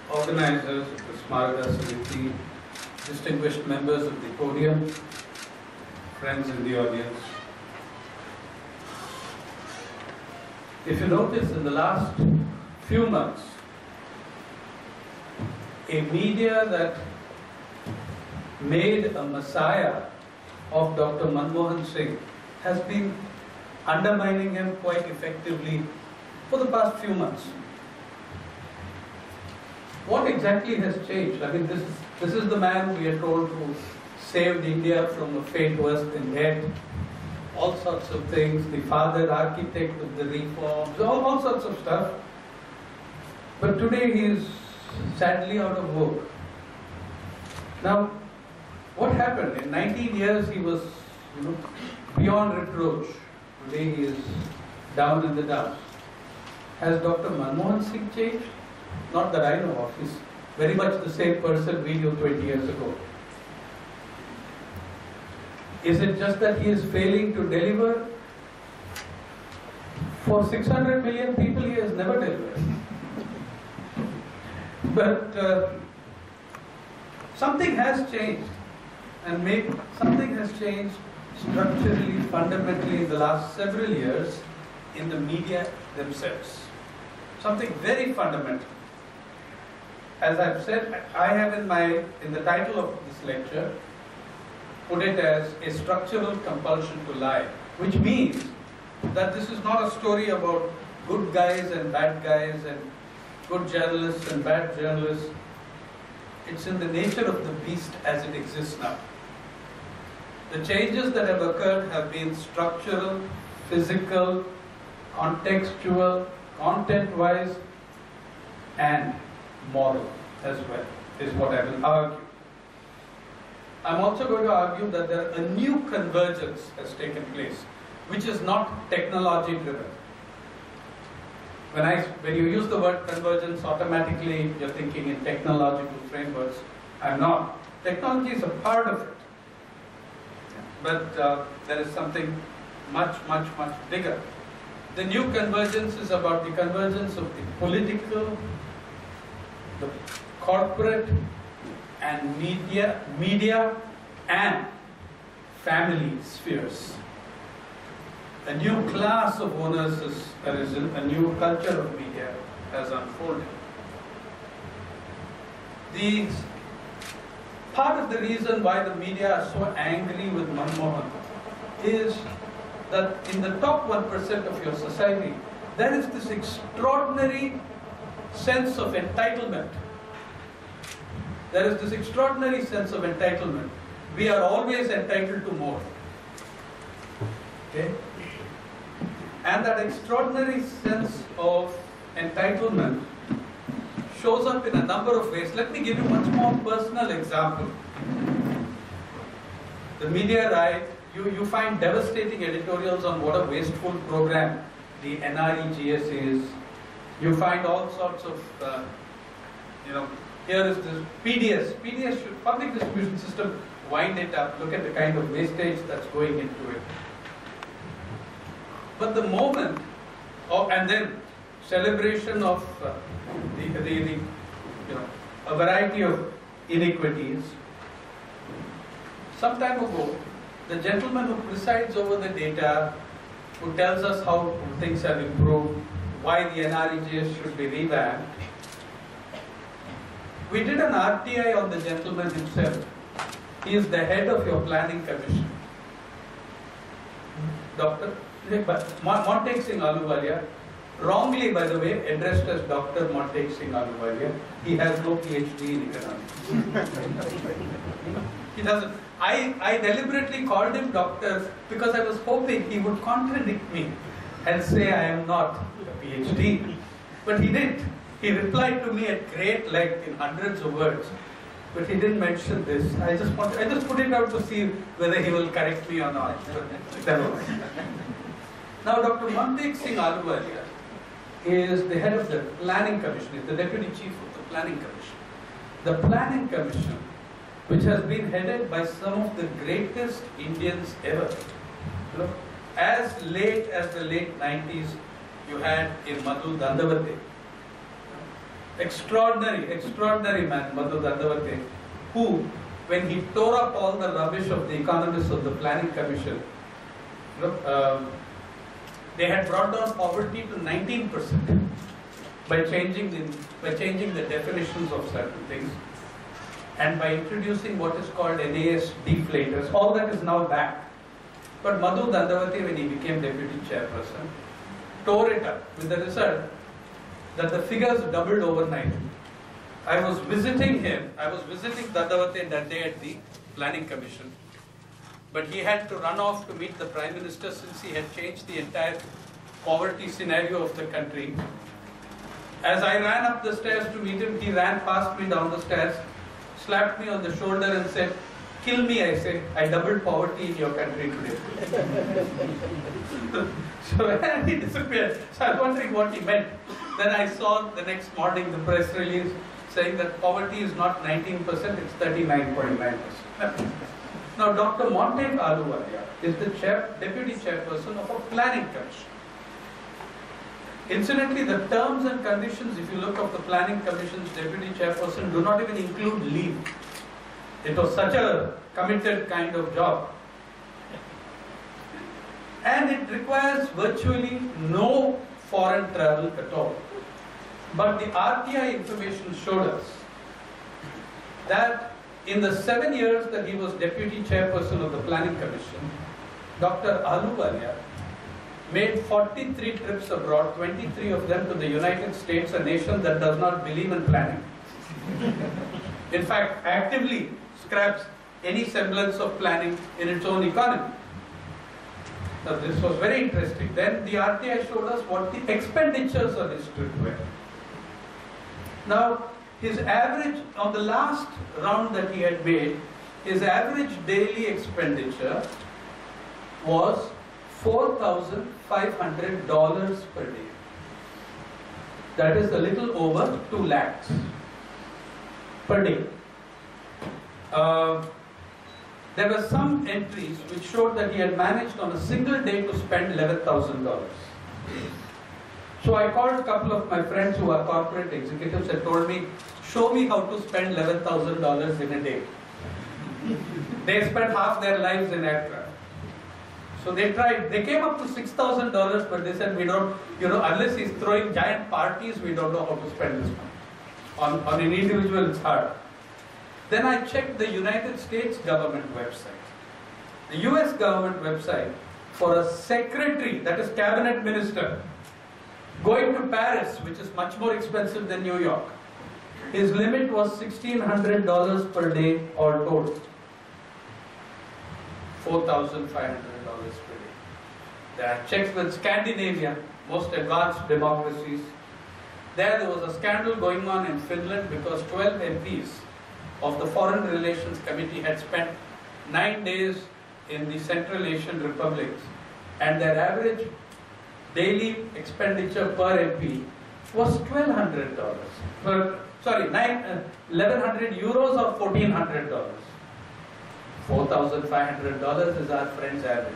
Organizers of the Smarga Samiti, distinguished members of the podium, friends in the audience. If you notice, in the last few months, a media that made a messiah of Dr. Manmohan Singh has been undermining him quite effectively for the past few months. What exactly has changed? I mean, this is the man we are told who saved India from a fate worse than death. All sorts of things, the father architect of the reforms, all sorts of stuff. But today he is sadly out of work. Now, what happened? In 19 years he was, beyond reproach. Today he is down in the dumps. Has Dr. Manmohan Singh changed? Not that I know of. He's very much the same person we knew 20 years ago. Is it just that he is failing to deliver? For 600 million people, he has never delivered. But something has changed, and maybe something has changed structurally, fundamentally in the last several years in the media themselves. Something very fundamental. As I've said, I have in the title of this lecture put it as a structural compulsion to lie, which means that this is not a story about good guys and bad guys and good journalists and bad journalists. It's in the nature of the beast as it exists now. The changes that have occurred have been structural, physical, contextual, content-wise, and moral as well, is what I will argue. I'm also going to argue that a new convergence has taken place, which is not technology-driven. When you use the word convergence, automatically you're thinking in technological frameworks. I'm not. Technology is a part of it. But there is something much, much, much bigger. The new convergence is about the convergence of the political, the corporate and media and family spheres. A new class of owners has arisen, a new culture of media has unfolded. Part of the reason why the media are so angry with Manmohan is that in the top 1% of your society, there is this extraordinary sense of entitlement. There is this extraordinary sense of entitlement. We are always entitled to more. Okay? And that extraordinary sense of entitlement shows up in a number of ways. Let me give you a much more personal example. The media right, you find devastating editorials on what a wasteful program the NREGS is. You find all sorts of, here is this PDS. PDS should, public distribution system, wind it up. Look at the kind of wastage that's going into it. But the moment, and then celebration of a variety of inequities. Some time ago, the gentleman who presides over the data, who tells us how things have improved, why the NREGS should be revamped, we did an RTI on the gentleman himself. He is the head of your planning commission. Dr. Montek Singh Ahluwalia, wrongly by the way, addressed as Dr. Montek Singh Ahluwalia. He has no PhD in economics. He doesn't. I deliberately called him doctor because I was hoping he would contradict me and say I am not a PhD. But he didn't. He replied to me at great length in hundreds of words but he didn't mention this. I just put it out to see whether he will correct me or not. Now, Dr. Mandeep Singh Ahluwalia is the head of the Planning Commission, is the Deputy Chief of the Planning Commission. The Planning Commission, which has been headed by some of the greatest Indians ever. You know, as late as the late 90s, you had a Madhu Dandavate. Extraordinary man, Madhu Dandavate, who, when he tore up all the rubbish of the economists of the Planning Commission, you know, they had brought down poverty to 19% by changing the definitions of certain things and by introducing what is called NAS deflators. All that is now back. But Madhu Dandavate, when he became deputy chairperson, tore it up with the result that the figures doubled overnight. I was visiting Dandavate that day at the Planning Commission. But he had to run off to meet the Prime Minister since he had changed the entire poverty scenario of the country. As I ran up the stairs to meet him, he ran past me down the stairs, slapped me on the shoulder and said, "Kill me," I say, "I doubled poverty in your country today." So he disappeared. So I was wondering what he meant. Then I saw the next morning the press release saying that poverty is not 19%, it's 39.9%. Now, Dr. Montague Ahluwalia is the deputy chairperson of a planning commission. Incidentally, the terms and conditions, if you look of the planning commission's deputy chairperson, do not even include leave. It was such a committed kind of job. And it requires virtually no foreign travel at all. But the RTI information showed us that in the 7 years that he was deputy chairperson of the Planning Commission, Dr. Ahluwalia made 43 trips abroad, 23 of them to the United States, a nation that does not believe in planning. In fact, actively scraps any semblance of planning in its own economy. Now, this was very interesting. Then the RTI showed us what the expenditures on his trip were. Now, his average, on the last round that he had made, his average daily expenditure was $4,500 per day. That is a little over 2 lakhs per day. There were some entries which showed that he had managed on a single day to spend $11,000. So I called a couple of my friends who are corporate executives and told me, show me how to spend $11,000 in a day. They spent half their lives in aircraft. So they tried, they came up to $6,000, but they said, we don't, unless he's throwing giant parties, we don't know how to spend this money. On an individual, it's hard. Then I checked the United States government website. The US government website, for a secretary, that is cabinet minister, going to Paris, which is much more expensive than New York, his limit was $1,600 per day all told. $4,500 per day. Then I checked with Scandinavia, most advanced democracies. There was a scandal going on in Finland because 12 MPs of the Foreign Relations Committee had spent 9 days in the Central Asian republics, and their average daily expenditure per MP was $1,200. Sorry, 1,100 euros or $1,400. $4,500 is our friend's average.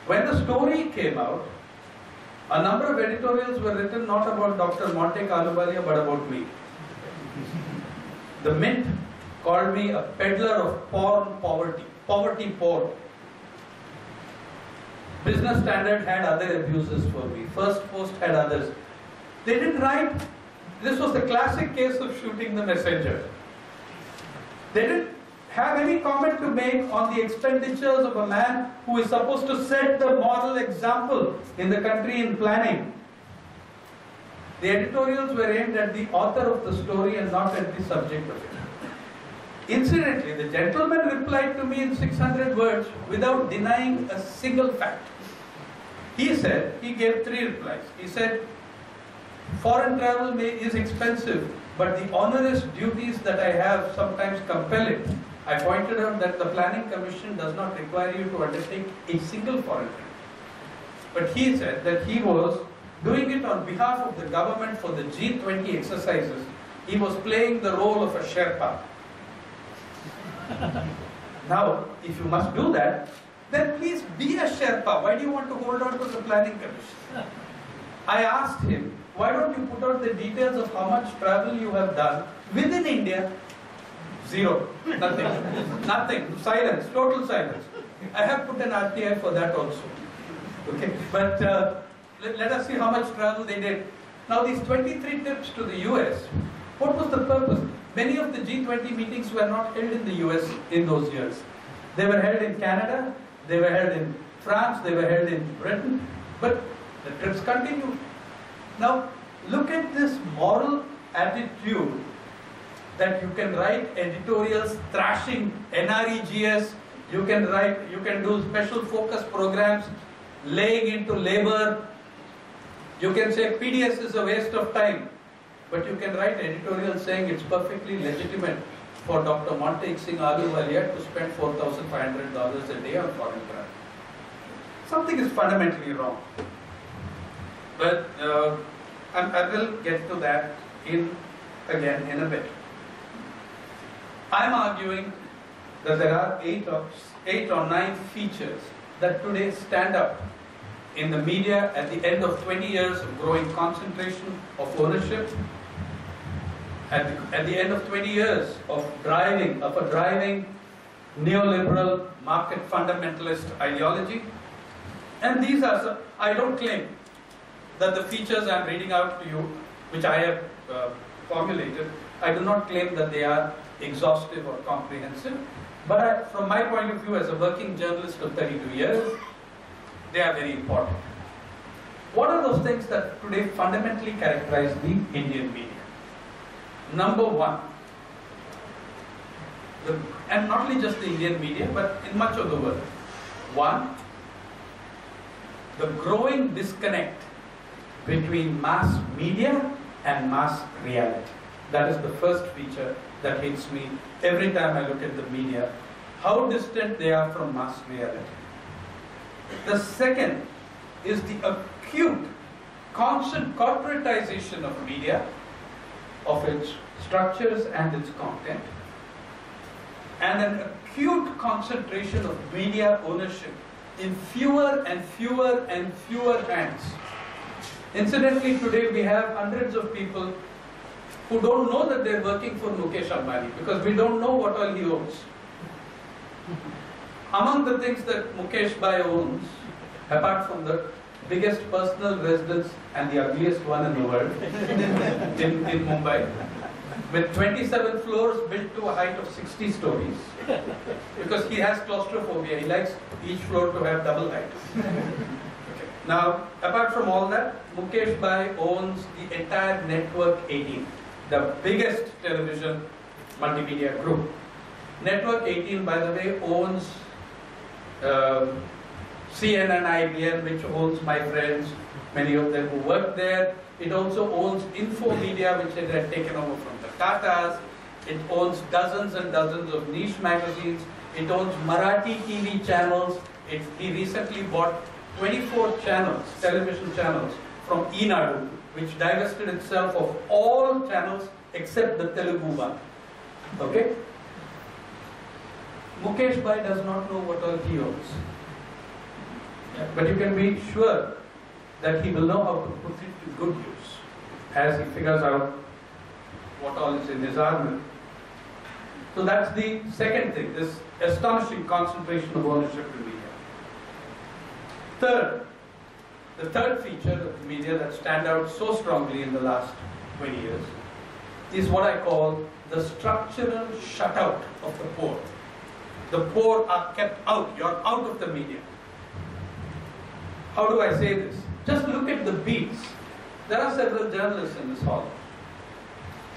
When the story came out, a number of editorials were written not about Dr. Montague Ahluwalia but about me. The Mint called me a peddler of poverty porn. Business Standard had other abuses for me. First Post had others. They didn't write. This was the classic case of shooting the messenger. They didn't have any comment to make on the expenditures of a man who is supposed to set the moral example in the country in planning. The editorials were aimed at the author of the story and not at the subject of it. Incidentally, the gentleman replied to me in 600 words without denying a single fact. He said, he gave 3 replies. He said, foreign travel is expensive, but the onerous duties that I have sometimes compel it. I pointed out that the Planning Commission does not require you to undertake a single foreign trip. But he said that he was doing it on behalf of the government for the G20 exercises. He was playing the role of a Sherpa. Now, if you must do that, then please be a Sherpa. Why do you want to hold on to the Planning Commission? I asked him, why don't you put out the details of how much travel you have done within India? Zero. Nothing. Nothing. Silence. Total silence. I have put an RTI for that also. Okay. But let us see how much travel they did. Now these 23 trips to the US, what was the purpose? Many of the G20 meetings were not held in the US in those years. They were held in Canada, they were held in France, they were held in Britain, but the trips continued. Now, look at this moral attitude that you can write editorials thrashing NREGS, you can do special focus programs, laying into labor, you can say PDS is a waste of time, but you can write editorials saying it's perfectly legitimate for Dr. Montague Singh Ahluwalia to spend $4,500 a day on foreign travel. Something is fundamentally wrong. But I will get to that again in a bit. I'm arguing that there are eight or nine features that today stand out in the media at the end of 20 years of growing concentration of ownership, at the end of 20 years of a driving neoliberal market fundamentalist ideology. And these are, I don't claim that the features I'm reading out to you, which I have formulated, I do not claim that they are exhaustive or comprehensive, but from my point of view as a working journalist of 32 years, they are very important. What are those things that today fundamentally characterize the Indian media? Number one, and not only just the Indian media, but in much of the world. One, the growing disconnect between mass media and mass reality. That is the first feature that hits me every time I look at the media, how distant they are from mass reality. The second is the acute, constant corporatization of media, of its structures and its content, and an acute concentration of media ownership in fewer and fewer and fewer hands. Incidentally, today we have hundreds of people who don't know that they're working for Mukesh Ambani because we don't know what all he owns. Among the things that Mukesh Bhai owns, apart from the biggest personal residence and the ugliest one in the world in Mumbai, with 27 floors built to a height of 60 stories, because he has claustrophobia, he likes each floor to have double height. Okay. Now, apart from all that, Mukesh Bhai owns the entire Network 18, the biggest television multimedia group. Network 18, by the way, owns CNN, IBN, which owns my friends, many of them who work there. It also owns Info Media, which it had taken over from the Tatas. It owns dozens and dozens of niche magazines. It owns Marathi TV channels. He recently bought 24 channels, television channels, from Inauguration, which divested itself of all channels except the Telugu one. Okay? Mukesh Bhai does not know what all he owns. But you can be sure that he will know how to put it to good use as he figures out what all is in his armor. So that's the second thing, this astonishing concentration of ownership in media. Third, the third feature of the media that stand out so strongly in the last 20 years is what I call the structural shutout of the poor. The poor are kept out, you're out of the media. How do I say this? Just look at the beats. There are several journalists in this hall.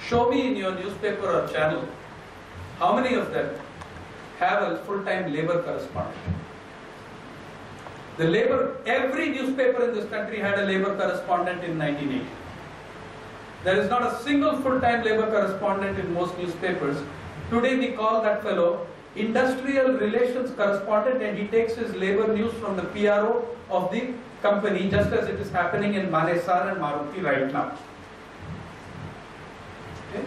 Show me in your newspaper or channel how many of them have a full-time labor correspondent. Every newspaper in this country had a labor correspondent in 1980. There is not a single full-time labor correspondent in most newspapers. Today we call that fellow industrial relations correspondent, and he takes his labor news from the PRO of the company, just as it is happening in Manesar and Maruti right now. Okay?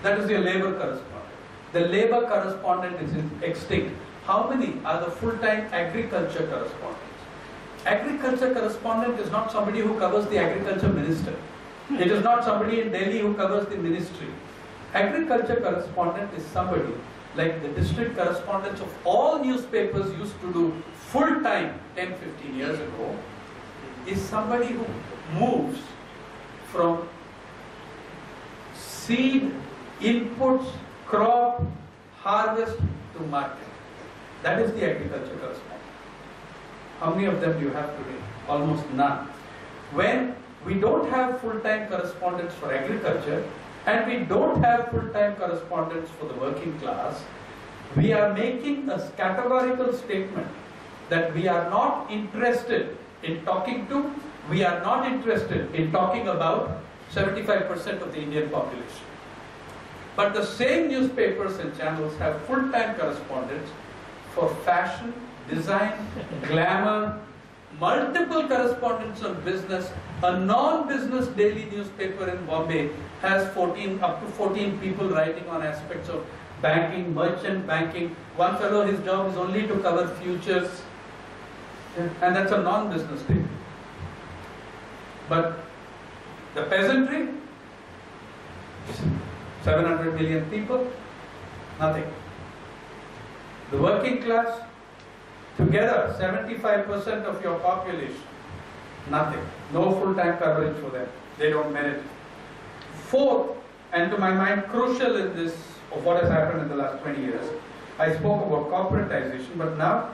That is your labor correspondent. The labor correspondent is extinct. How many are the full-time agriculture correspondents? Agriculture correspondent is not somebody who covers the agriculture minister. It is not somebody in Delhi who covers the ministry. Agriculture correspondent is somebody like the district correspondents of all newspapers used to do full-time 10-15 years ago, is somebody who moves from seed, inputs, crop, harvest to market. That is the agriculture correspondent. How many of them do you have today? Almost none. When we don't have full-time correspondents for agriculture, and we don't have full-time correspondents for the working class, we are making a categorical statement that we are not interested in talking to, we are not interested in talking about 75% of the Indian population. But the same newspapers and channels have full-time correspondents for fashion, design, glamour, multiple correspondents on business. A non-business daily newspaper in Bombay has up to 14 people writing on aspects of banking, merchant banking. One fellow, his job is only to cover futures, and that's a non-business thing. But the peasantry, 700 million people, nothing. The working class, together 75% of your population, nothing. No full-time coverage for them. They don't merit. Fourth, and to my mind crucial in this, of what has happened in the last 20 years, I spoke about corporatization, but now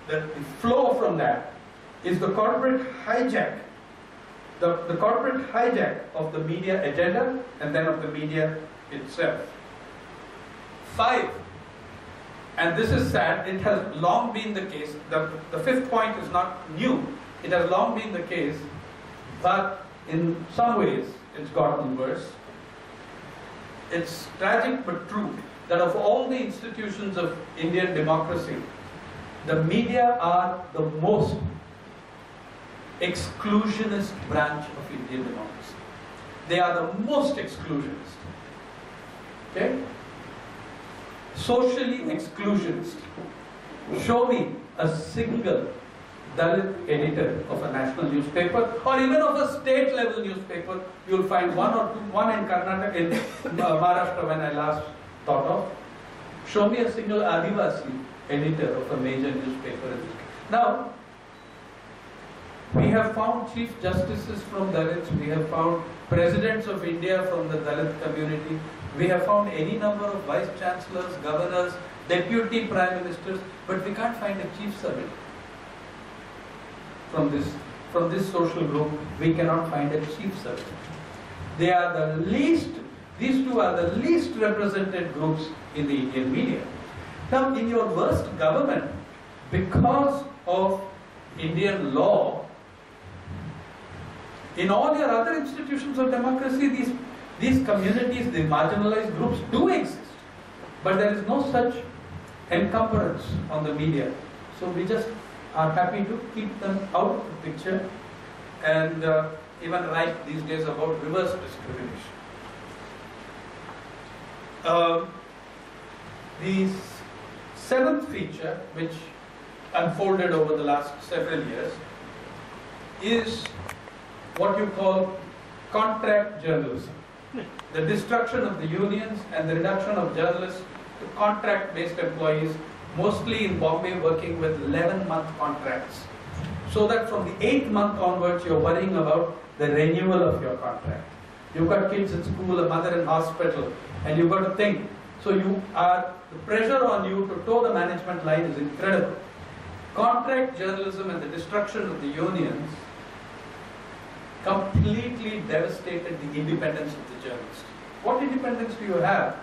the flow from that is the corporate hijack. The corporate hijack of the media agenda and then of the media itself. 5, and this is sad, it has long been the case, the fifth point is not new, it has long been the case, but in some ways it's gotten worse. It's tragic but true that of all the institutions of Indian democracy, the media are the most exclusionist branch of Indian democracy. They are the most exclusionist. Okay? Socially exclusionist. Show me a single Dalit editor of a national newspaper or even of a state level newspaper. You'll find one or two, one in Karnataka, in Maharashtra when I last thought of. Show me a single Adivasi editor of a major newspaper. Now, we have found chief justices from Dalits, we have found presidents of India from the Dalit community, we have found any number of vice chancellors, governors, deputy prime ministers, but we can't find a chief servant. From this social group, we cannot find a chief servant. They are the least, these two are the least represented groups in the Indian media. Now, in your worst government, because of Indian law, in all your other institutions of democracy, these communities, the marginalized groups do exist. But there is no such encumbrance on the media. So we just are happy to keep them out of the picture and even write these days about reverse discrimination. The seventh feature, which unfolded over the last several years, is what you call contract journalism. The destruction of the unions and the reduction of journalists to contract-based employees, mostly in Bombay working with 11-month contracts. So that from the 8th month onwards, you're worrying about the renewal of your contract. You've got kids in school, a mother in hospital, and you've got to think. So the pressure on you to toe the management line is incredible. Contract journalism and the destruction of the unions completely devastated the independence of the journalist. What independence do you have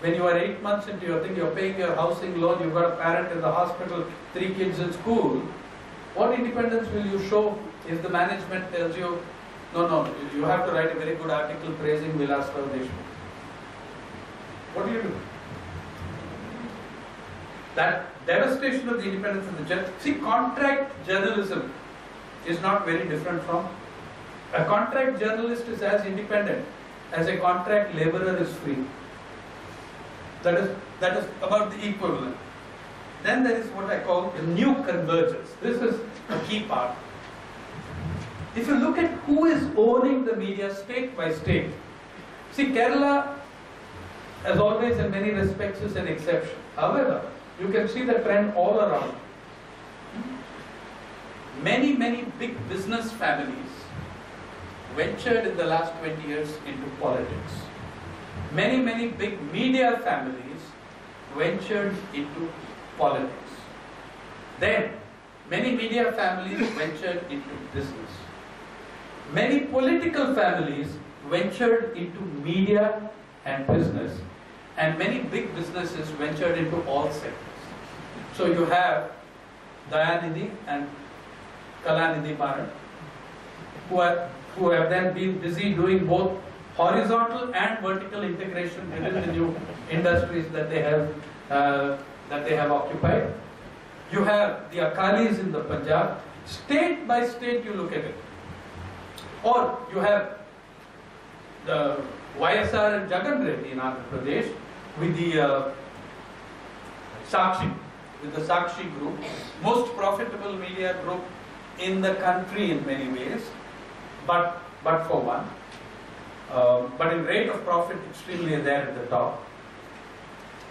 when you are 8 months into your thing, you're paying your housing loan, you've got a parent in the hospital, 3 kids in school? What independence will you show if the management tells you, No, you have to write a very good article praising Vilasrao Deshmukh. What do you do? That devastation of the independence of the journalist. See, contract journalism is not very different from a contract journalist is as independent as a contract laborer is free. That is about the equivalent. Then there is what I call the new convergence. This is a key part. If you look at who is owning the media state by state, see, Kerala, as always in many respects, is an exception. However, you can see the trend all around. Many big business families ventured in the last 20 years into politics. Many big media families ventured into politics. Then, many media families ventured into business. Many political families ventured into media and business, and many big businesses ventured into all sectors. So you have Dayanidhi and Kalanidhi Maran, who have then been busy doing both horizontal and vertical integration within the new industries that they have occupied. You have the Akalis in the Punjab. State by state you look at it. Or you have the YSR and Jagan Reddy in Andhra Pradesh with the Sakshi group, most profitable media group in the country in many ways, but for one. But in rate of profit, extremely there at the top.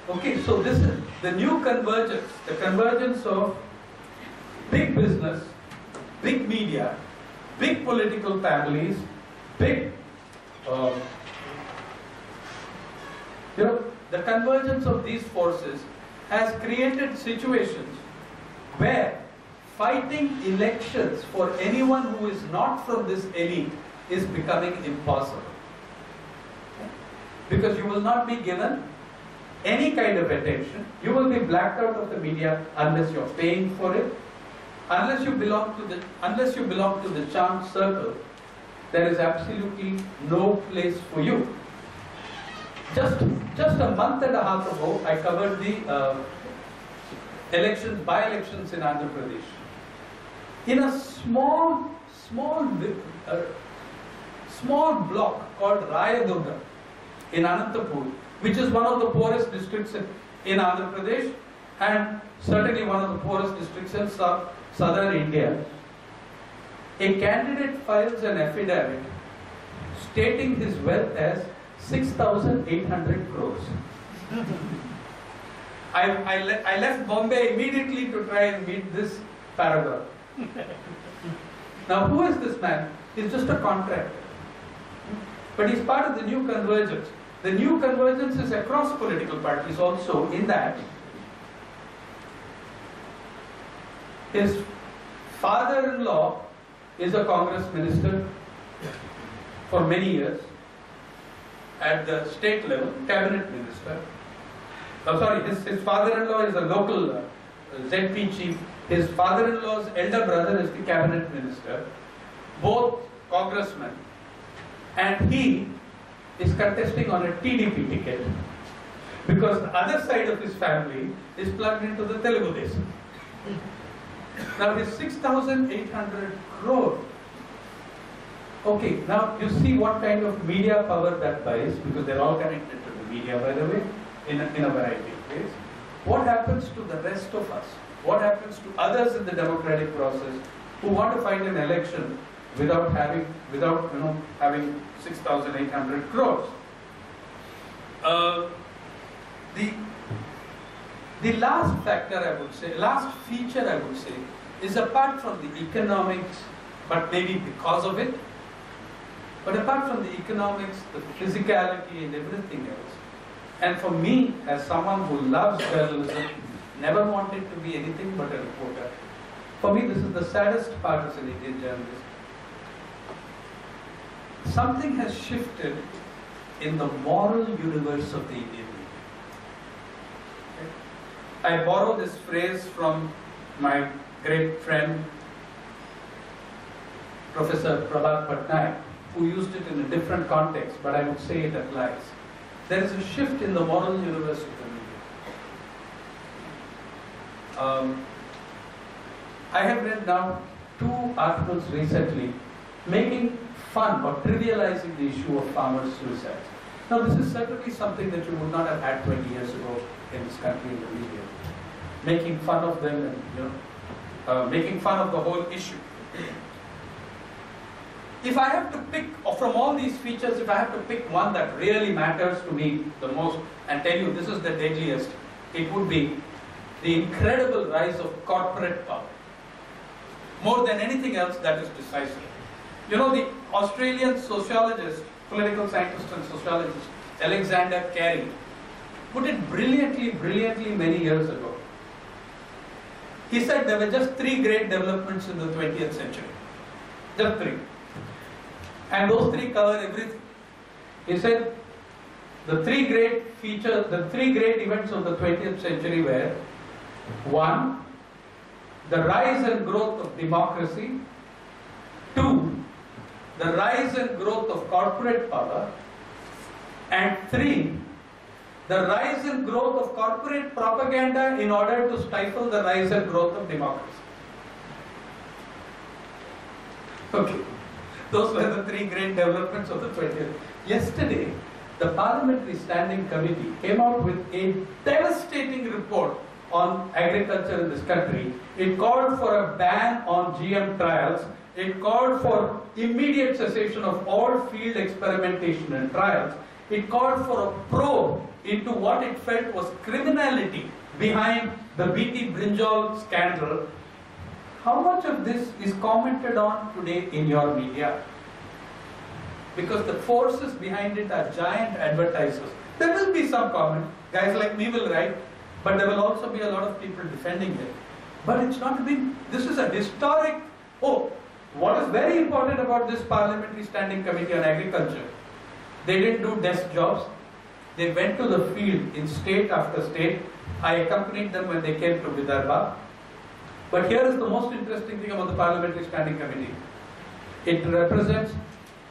Okay, so this is the new convergence, the convergence of big business, big media, big political families, big, the convergence of these forces has created situations where fighting elections for anyone who is not from this elite is becoming impossible. Because you will not be given any kind of attention. You will be blacked out of the media unless you're paying for it. Unless you belong to the charmed circle, there is absolutely no place for you. Just a month and a half ago, I covered the by-elections in Andhra Pradesh. In a small block called Rayadurga in Anantapur, which is one of the poorest districts in Andhra Pradesh, and certainly one of the poorest districts in southern India, a candidate files an affidavit stating his wealth as 6,800 crores. I left Bombay immediately to try and meet this paragraph. Now, who is this man? He's just a contractor. But he's part of the new convergence. The new convergence is across political parties also, in that his father-in-law is a Congress minister for many years at the state level, cabinet minister. His father-in-law is a local ZP chief. His father-in-law's elder brother is the cabinet minister, both congressmen, and he is contesting on a TDP ticket because the other side of his family is plugged into the Telugu Desam. Now his 6,800 crore. Okay, now you see what kind of media power that buys, because they're all connected to the media, by the way, in a variety of ways. What happens to the rest of us? What happens to others in the democratic process who want to fight an election without having 6,800 crores? The last factor I would say, last feature I would say, is apart from the economics, but maybe because of it, but apart from the economics, the physicality and everything else, and for me, as someone who loves journalism, never wanted to be anything but a reporter, for me this is the saddest part as an Indian journalist. Something has shifted in the moral universe of the Indian media. I borrow this phrase from my great friend, Professor Prabhat Patnaik, who used it in a different context, but I would say it applies. There is a shift in the moral universe of the media. I have read now 2 articles recently making fun or trivializing the issue of farmers' suicide. Now, this is certainly something that you would not have had 20 years ago in this country in the media. Making fun of them and, making fun of the whole issue. If I have to pick, or from all these features, if I have to pick one that really matters to me the most and tell you this is the deadliest, it would be the incredible rise of corporate power. More than anything else, that is decisive. You know, the Australian sociologist, political scientist and sociologist, Alexander Carey, put it brilliantly many years ago. He said there were just 3 great developments in the 20th century. Just 3. And those 3 cover everything. He said the 3 great features, the 3 great events of the 20th century were: 1, the rise and growth of democracy; 2, the rise and growth of corporate power; and 3, the rise and growth of corporate propaganda in order to stifle the rise and growth of democracy. Okay, those were the 3 great developments of the 20th. Yesterday, the Parliamentary Standing Committee came out with a devastating report on agriculture in this country. It called for a ban on GM trials. It called for immediate cessation of all field experimentation and trials. It called for a probe into what it felt was criminality behind the BT Brinjal scandal. How much of this is commented on today in your media? Because the forces behind it are giant advertisers. There will be some comment. Guys like me will write, but there will also be a lot of people defending it. But it's not been, this is a historic, what is very important about this Parliamentary Standing Committee on Agriculture, they didn't do desk jobs. They went to the field in state after state. I accompanied them when they came to Vidarbha. But here is the most interesting thing about the Parliamentary Standing Committee. It represents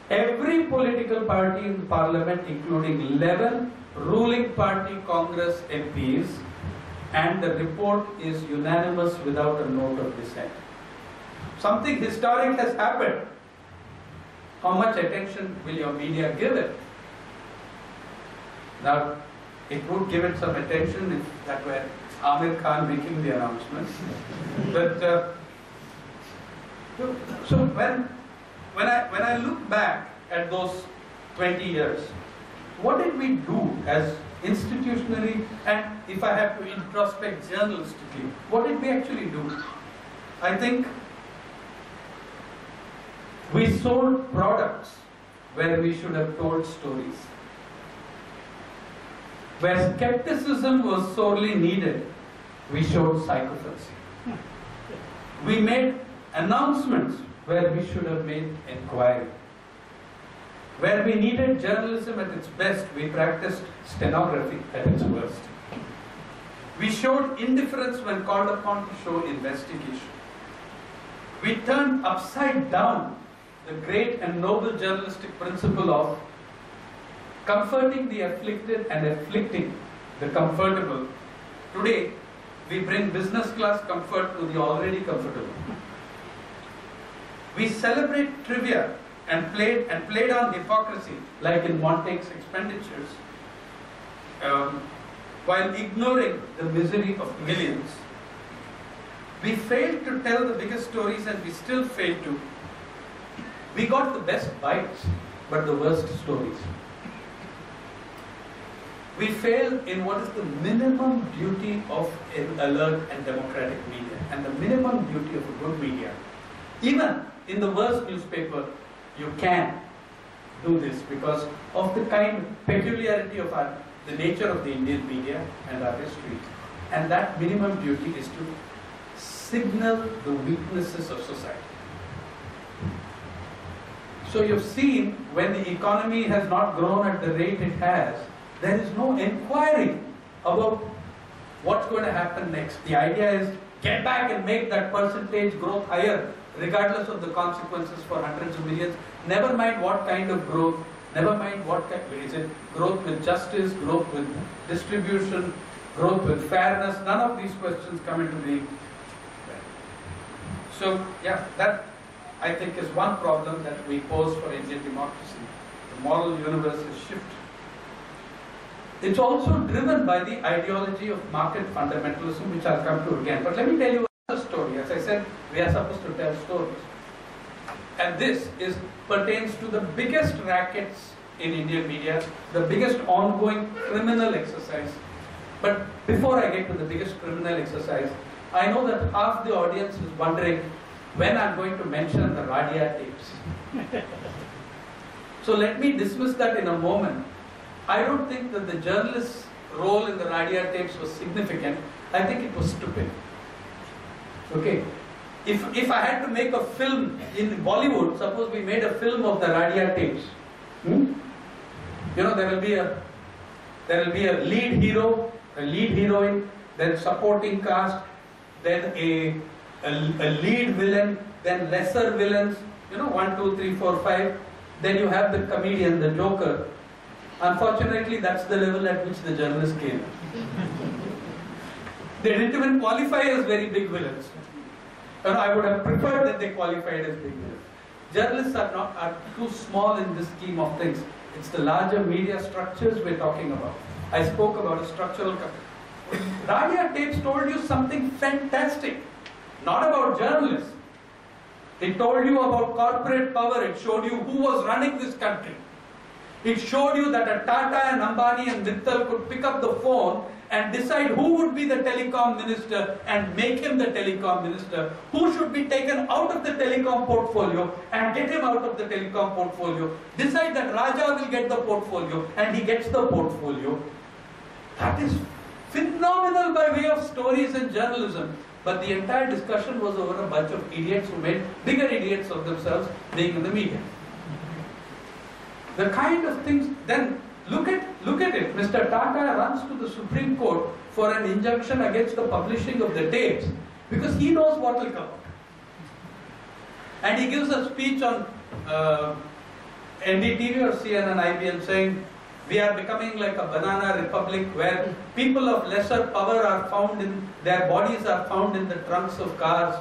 every political party in Parliament, including 11 ruling party Congress MPs, and the report is unanimous without a note of dissent. Something historic has happened. How much attention will your media give it? Now, it would give it some attention if that were Amir Khan making the announcements. But so when I look back at those 20 years, what did we do as institutionally, and if I have to introspect journalistically, what did we actually do? I think we sold products where we should have told stories. Where skepticism was sorely needed, we showed psychopathy. We made announcements where we should have made inquiry. Where we needed journalism at its best, we practiced stenography at its worst. We showed indifference when called upon to show investigation. We turned upside down the great and noble journalistic principle of comforting the afflicted and afflicting the comfortable. Today, we bring business class comfort to the already comfortable. We celebrate trivia and played on hypocrisy, like in Montague's expenditures, while ignoring the misery of millions. We failed to tell the biggest stories, and we still fail to. We got the best bites, but the worst stories. We fail in what is the minimum duty of an alert and democratic media, and the minimum duty of a good media. Even in the worst newspaper, you can do this because of the kind of peculiarity of the nature of the Indian media and our history. And that minimum duty is to signal the weaknesses of society. So you've seen when the economy has not grown at the rate it has, there is no inquiry about what's going to happen next. The idea is get back and make that percentage growth higher, regardless of the consequences for hundreds of millions. Never mind what kind of growth, never mind what kind, is it growth with justice, growth with distribution, growth with fairness, none of these questions come into being. So, yeah, that I think is one problem that we pose for Indian democracy. The moral universe is shifted. It's also driven by the ideology of market fundamentalism, which I'll come to again. But let me tell you a story. As I said, we are supposed to tell stories. And this pertains to the biggest rackets in Indian media, the biggest ongoing criminal exercise. But before I get to the biggest criminal exercise, I know that half the audience is wondering when I'm going to mention the Radia tapes. So let me dismiss that in a moment. I don't think that the journalist's role in the Radia tapes was significant. I think it was stupid. Okay. If I had to make a film in Bollywood, suppose we made a film of the Radia tapes. You know, there will be a lead hero, a lead heroine, then supporting cast, then a lead villain, then lesser villains, 1, 2, 3, 4, 5. Then you have the comedian, the joker. Unfortunately, that's the level at which the journalists came. They didn't even qualify as very big villains. I would have preferred that they qualified as big villains. Journalists are too small in this scheme of things. It's the larger media structures we're talking about. I spoke about a structural. Radia tapes told you something fantastic, not about journalists. It told you about corporate power. It showed you who was running this country. It showed you that a Tata and Ambani and Mittal could pick up the phone and decide who would be the telecom minister and make him the telecom minister, who should be taken out of the telecom portfolio and get him out of the telecom portfolio, decide that Raja will get the portfolio and he gets the portfolio. That is phenomenal by way of stories and journalism. But the entire discussion was over a bunch of idiots who made bigger idiots of themselves being in the media. The kind of things, then look at it. Mr. Tata runs to the Supreme Court for an injunction against the publishing of the tapes because he knows what will come out. And he gives a speech on NDTV or CNN IBN saying, we are becoming like a banana republic where people of lesser power are found in, their bodies are found in the trunks of cars.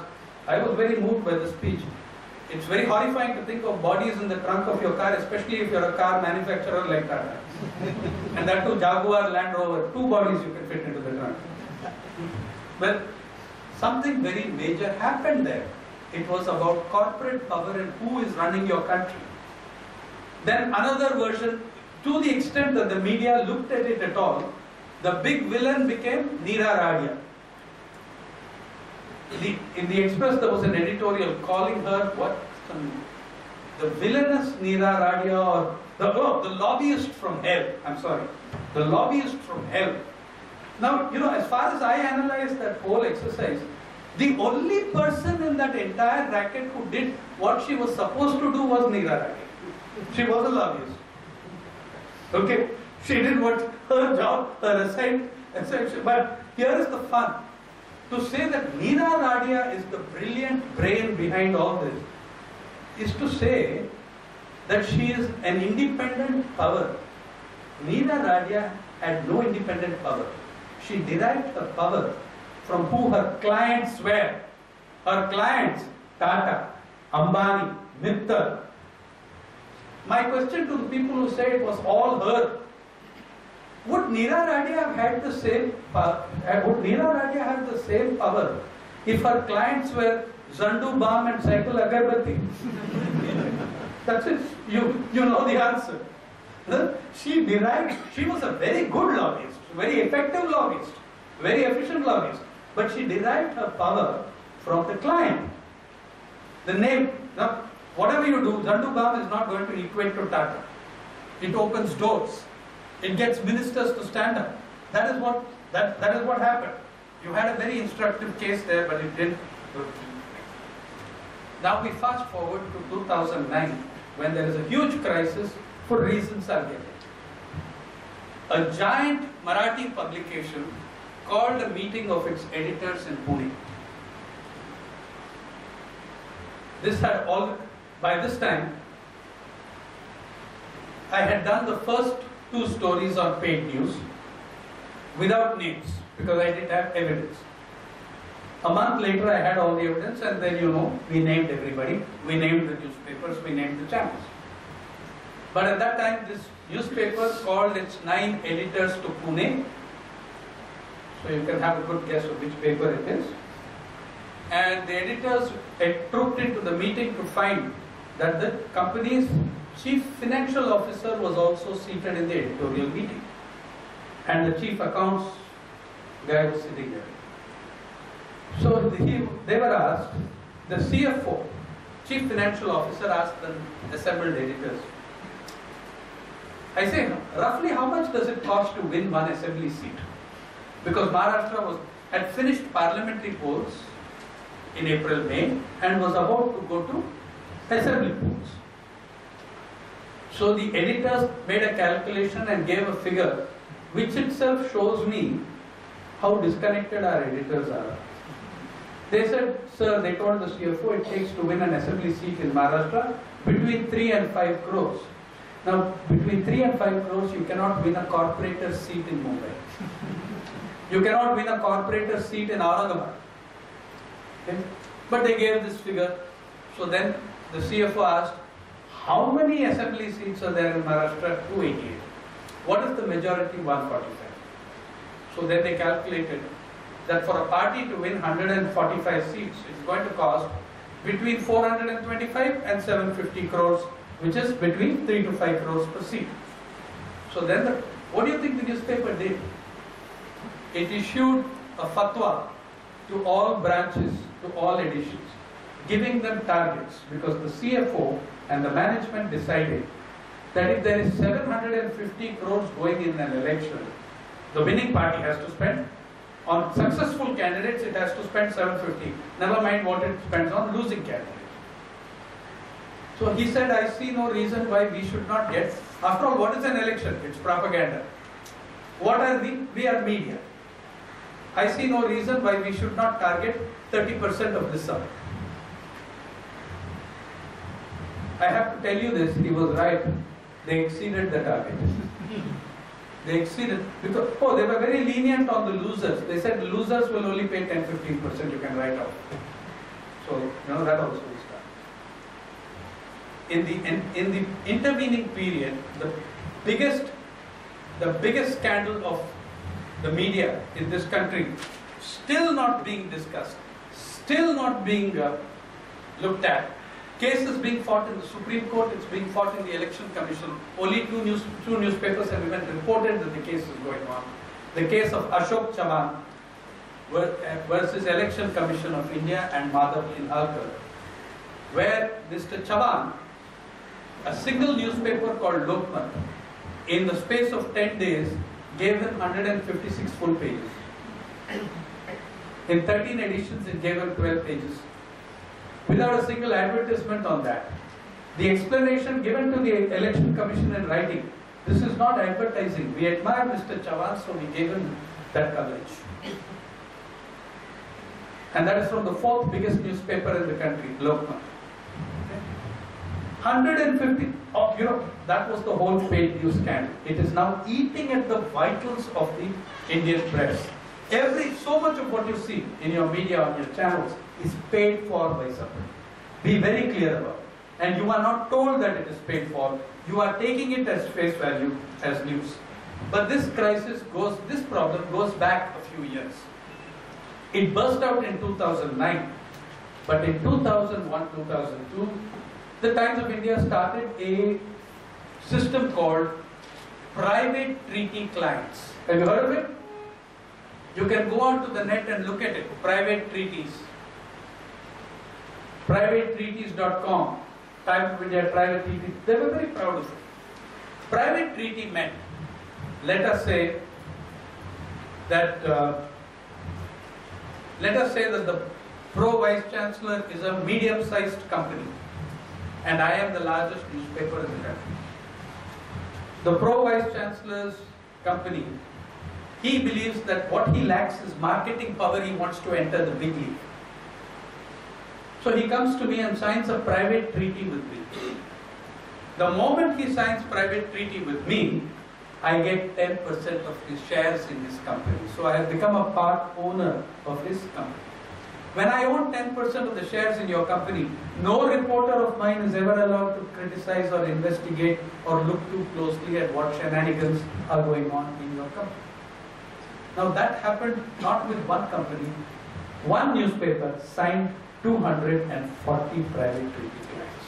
I was very moved by the speech. It's very horrifying to think of bodies in the trunk of your car, especially if you're a car manufacturer like Tata. And that too, Jaguar, Land Rover, 2 bodies you can fit into the trunk. Well, something very major happened there. It was about corporate power and who is running your country. Then another version, to the extent that the media looked at it at all, the big villain became Neera Radia. In the Express there was an editorial calling her what? The villainous Neera Radia, or the lobbyist from hell. I'm sorry. The lobbyist from hell. Now, as far as I analyzed that whole exercise, the only person in that entire racket who did what she was supposed to do was Neera Radia. She was a lobbyist. Okay? She did what her job, her assigned. But here is the fun. To say that Neera Radia is the brilliant brain behind all this is to say that she is an independent power. Neera Radia had no independent power. She derived her power from who her clients were. Her clients, Tata, Ambani, Mittal. My question to the people who say it was all her, would Neera Radia have had the same power? Would Neera Radia have the same power if her clients were Zandu Balm and Cycle Agarbatti? That's it. You know the answer. She was a very good lobbyist, very effective lobbyist, very efficient lobbyist. But she derived her power from the client. The name, now, whatever you do, Zandu Balm is not going to equate to Tata. It opens doors. It gets ministers to stand up. That is what happened. You had a very instructive case there, but it didn't. Now we fast forward to 2009, when there is a huge crisis for reasons I'll get into. A giant Marathi publication called a meeting of its editors in Pune. this had all, by this time, I had done the first 2 stories on paid news without names because I didn't have evidence. A month later, I had all the evidence, and then we named everybody. We named the newspapers, we named the channels. But at that time, this newspaper called its 9 editors to Pune. So you can have a good guess of which paper it is. And the editors trooped into the meeting to find that the company's chief financial officer was also seated in the editorial meeting. And the chief accounts guy was sitting there. So they were asked, the CFO, chief financial officer, asked the assembled editors, I say, roughly how much does it cost to win one assembly seat? Because Maharashtra had finished parliamentary polls in April, May, and was about to go to assembly polls. So the editors made a calculation and gave a figure, which itself shows me how disconnected our editors are. They said, sir, they told the CFO, it takes to win an assembly seat in Maharashtra between 3 and 5 crores. Now, between 3 and 5 crores, you cannot win a corporator seat in Mumbai. You cannot win a corporator seat in Aurangabad. Okay? But they gave this figure. So then the CFO asked, how many assembly seats are there in Maharashtra? 288. What is the majority? 145. So then they calculated that for a party to win 145 seats, it's going to cost between 425 and 750 crores, which is between 3 to 5 crores per seat. So then, what do you think the newspaper did? It issued a fatwa to all branches, to all editions, giving them targets, because the CFO and the management decided that if there is 750 crores going in an election, the winning party has to spend. On successful candidates, it has to spend 750. Never mind what it spends on losing candidates. So he said, I see no reason why we should not get. After all, what is an election? It's propaganda. What are we? We are media. I see no reason why we should not target 30% of this sum. I have to tell you this, he was right. They exceeded the target. They exceeded, because, they were very lenient on the losers. They said the losers will only pay 10-15%, you can write off. So, that also is done. In the intervening period, the biggest scandal of the media in this country, still not being discussed, still not being looked at. Cases being fought in the Supreme Court, it's being fought in the Election Commission. Only two newspapers have even reported that the case is going on. The case of Ashok Chavan versus Election Commission of India and Madhav Inhalkar, where Mr. Chavan, a single newspaper called Lokmat, in the space of 10 days, gave him 156 full pages. In 13 editions, it gave him 12 pages. Without a single advertisement on that. The explanation given to the Election Commission in writing, this is not advertising. We admire Mr. Chavan, so we gave him that coverage. And that is from the 4th biggest newspaper in the country, Lokmat. 150, that was the whole paid news scandal. It is now eating at the vitals of the Indian press. So much of what you see in your media, on your channels, is paid for by somebody. Be very clear about it. And you are not told that it is paid for. You are taking it as face value, as news. But this problem goes back a few years. It burst out in 2009. But in 2001, 2002, the Times of India started a system called private treaty clients. Have you heard of it? You can go onto the net and look at it. Private treaties. Privatetreaties.com. Times of India Private Treaty. They were very proud of it. Private treaty meant, let us say that the Pro Vice Chancellor is a medium-sized company, and I am the largest newspaper in the country. The Pro Vice Chancellor's company, he believes that what he lacks is marketing power. He wants to enter the big league. So So he comes to me and signs a private treaty with me. The moment he signs private treaty with me, I get 10% of his shares in his company. So I have become a part owner of his company. When I own 10% of the shares in your company, no reporter of mine is ever allowed to criticize or investigate or look too closely at what shenanigans are going on in your company. Now that happened not with one company. One newspaper signed 240 private treaty clients.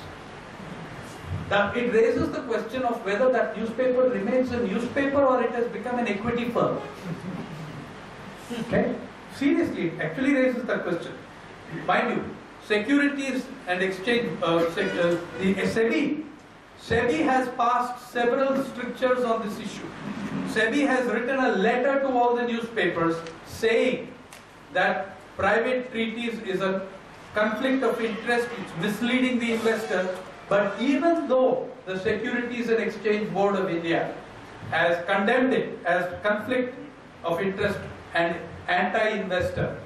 Now it raises the question of whether that newspaper remains a newspaper or it has become an equity firm. Okay? Seriously, it actually raises that question. Mind you, Securities and Exchange, the SEBI has passed several strictures on this issue. SEBI has written a letter to all the newspapers saying that private treaties is a conflict of interest, it's misleading the investor. But even though the Securities and Exchange Board of India has condemned it as conflict of interest and anti-investor,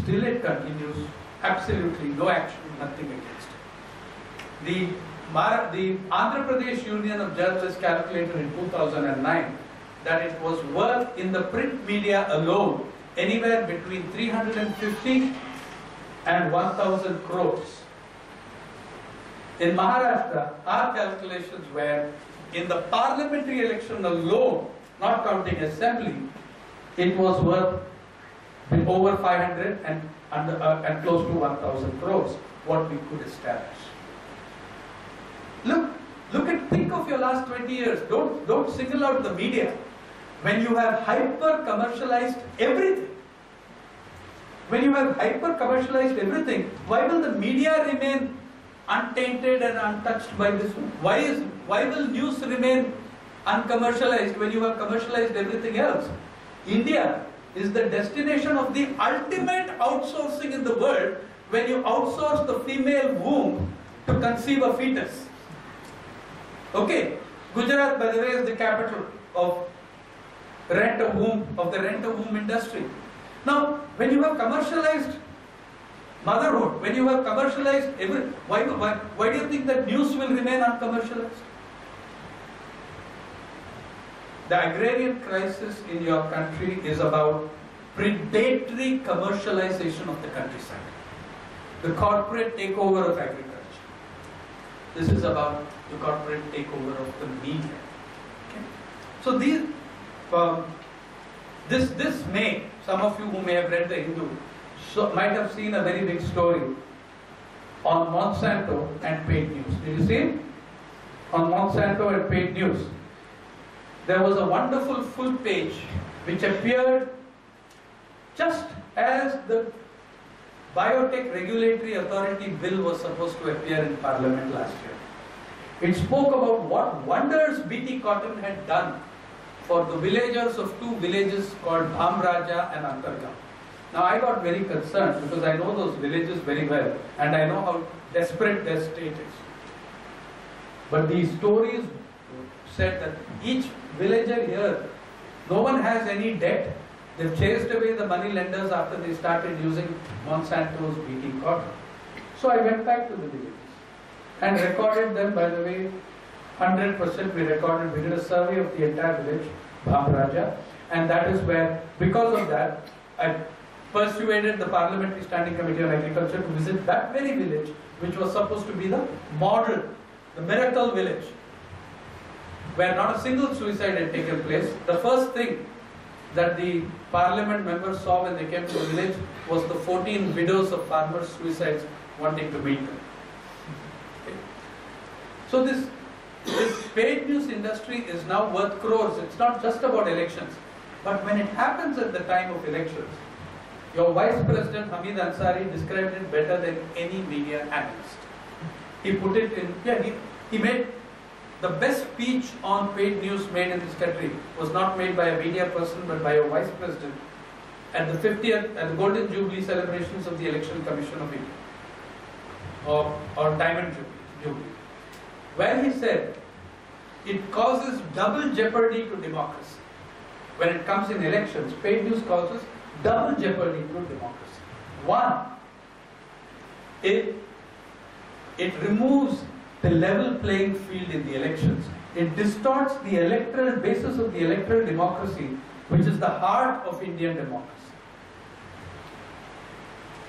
still it continues, absolutely no action, nothing against it. The Andhra Pradesh Union of Journalists calculated in 2009 that it was worth in the print media alone anywhere between 350 and 1,000 crores. In Maharashtra, our calculations were in the parliamentary election alone, not counting assembly, it was worth over 500 and close to 1,000 crores, what we could establish. Think of your last 20 years. Don't single out the media. When you have hyper-commercialized everything, why will the media remain untainted and untouched by this one? Why will news remain uncommercialized when you have commercialized everything else? India is the destination of the ultimate outsourcing in the world when you outsource the female womb to conceive a fetus. Okay, Gujarat, by the way, is the capital of the rent-a-womb industry. Now, when you have commercialized motherhood, when you have commercialized everything, why do you think that news will remain uncommercialized? The agrarian crisis in your country is about predatory commercialization of the countryside, the corporate takeover of agriculture. This is about the corporate takeover of the media. Okay? So this May, some of you who may have read the Hindu might have seen a very big story on Monsanto and paid news. Did you see it? On Monsanto and paid news. There was a wonderful full page which appeared just as the Biotech Regulatory Authority bill was supposed to appear in Parliament last year. It spoke about what wonders BT Cotton had done for the villagers of two villages called Bhamraja and Antargam. Now I got very concerned because I know those villages very well and I know how desperate their state is. But these stories said that each villager here, no one has any debt. They've chased away the money lenders after they started using Monsanto's BT Cotton. So I went back to the villages and recorded them, by the way, 100% we did a survey of the entire village, Bhamraja, and that is where, because of that, I persuaded the Parliamentary Standing Committee on Agriculture to visit that very village, which was supposed to be the model, the miracle village, where not a single suicide had taken place. The first thing that the Parliament members saw when they came to the village was the 14 widows of farmers' suicides wanting to meet them. Okay. So this paid news industry is now worth crores. It's not just about elections. But when it happens at the time of elections, your Vice President Hamid Ansari described it better than any media analyst. He put it in, he made the best speech on paid news made in this country was not made by a media person but by a Vice President at the 50th, at the Golden Jubilee celebrations of the Election Commission of India, or Diamond Jubilee, where he said it causes double jeopardy to democracy. When it comes in elections, paid news causes double jeopardy to democracy. One, It removes the level playing field in the elections. It distorts the electoral basis of the electoral democracy, which is the heart of Indian democracy.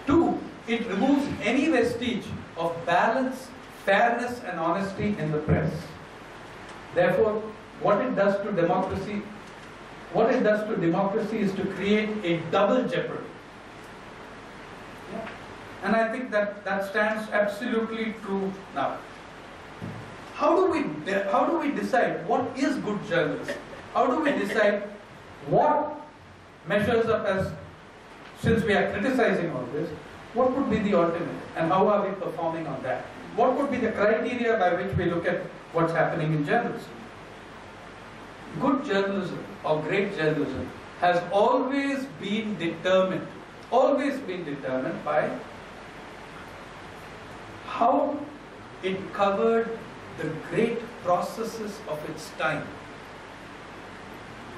2, it removes any vestige of balance, fairness and honesty in the press. Therefore, what it does to democracy is to create a double jeopardy. Yeah. And I think that stands absolutely true now. How do we decide what is good journalism? How do we decide what measures up as, since we are criticizing all this, what would be the alternative and how are we performing on that? What would be the criteria by which we look at what's happening in journalism? Good journalism or great journalism has always been determined by how it covered the great processes of its time.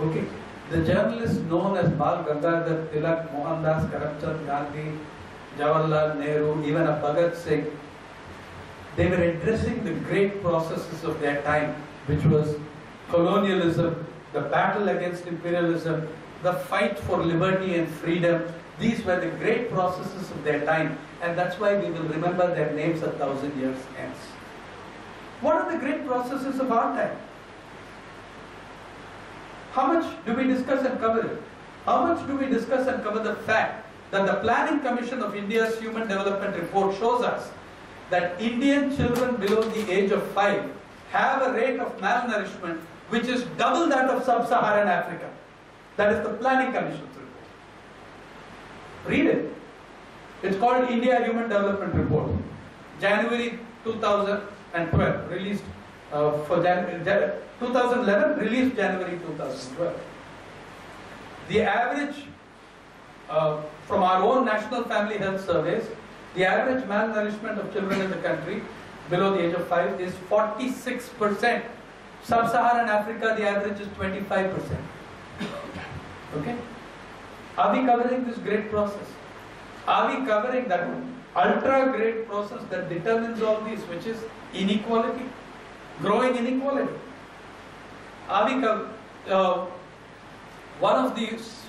Okay, the journalists known as Bal Gangadhar Tilak, Mohandas Karamchand Gandhi, Jawaharlal Nehru, even a Bhagat Singh, they were addressing the great processes of their time, which was colonialism, the battle against imperialism, the fight for liberty and freedom. These were the great processes of their time, and that's why we will remember their names 1,000 years hence. What are the great processes of our time? How much do we discuss and cover it? How much do we discuss and cover the fact that the Planning Commission of India's Human Development Report shows us that Indian children below the age of 5 have a rate of malnourishment which is double that of sub-Saharan Africa. That is the Planning Commission's report. Read it. It's called India Human Development Report. January 2012, released for 2011, released January 2012. The average, from our own National Family Health Surveys, the average malnourishment of children in the country below the age of 5 is 46%. Sub-Saharan Africa, the average is 25%. Okay? Are we covering this great process? Are we covering that ultra great process that determines all these, which is inequality, growing inequality? Are we one of these,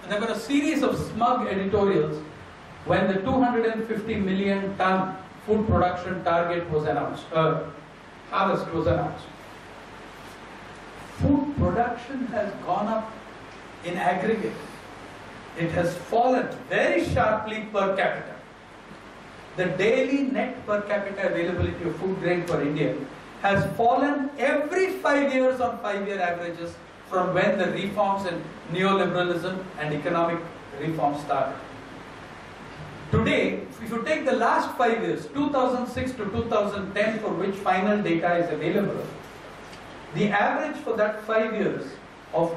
there were a series of smug editorials when the 250 million ton food production target was announced, harvest was announced. Food production has gone up in aggregate. It has fallen very sharply per capita. The daily net per capita availability of food grain for India has fallen every 5 years on 5-year averages from when the reforms in neoliberalism and economic reforms started. Today, if you take the last 5 years, 2006 to 2010, for which final data is available, the average for that 5 years of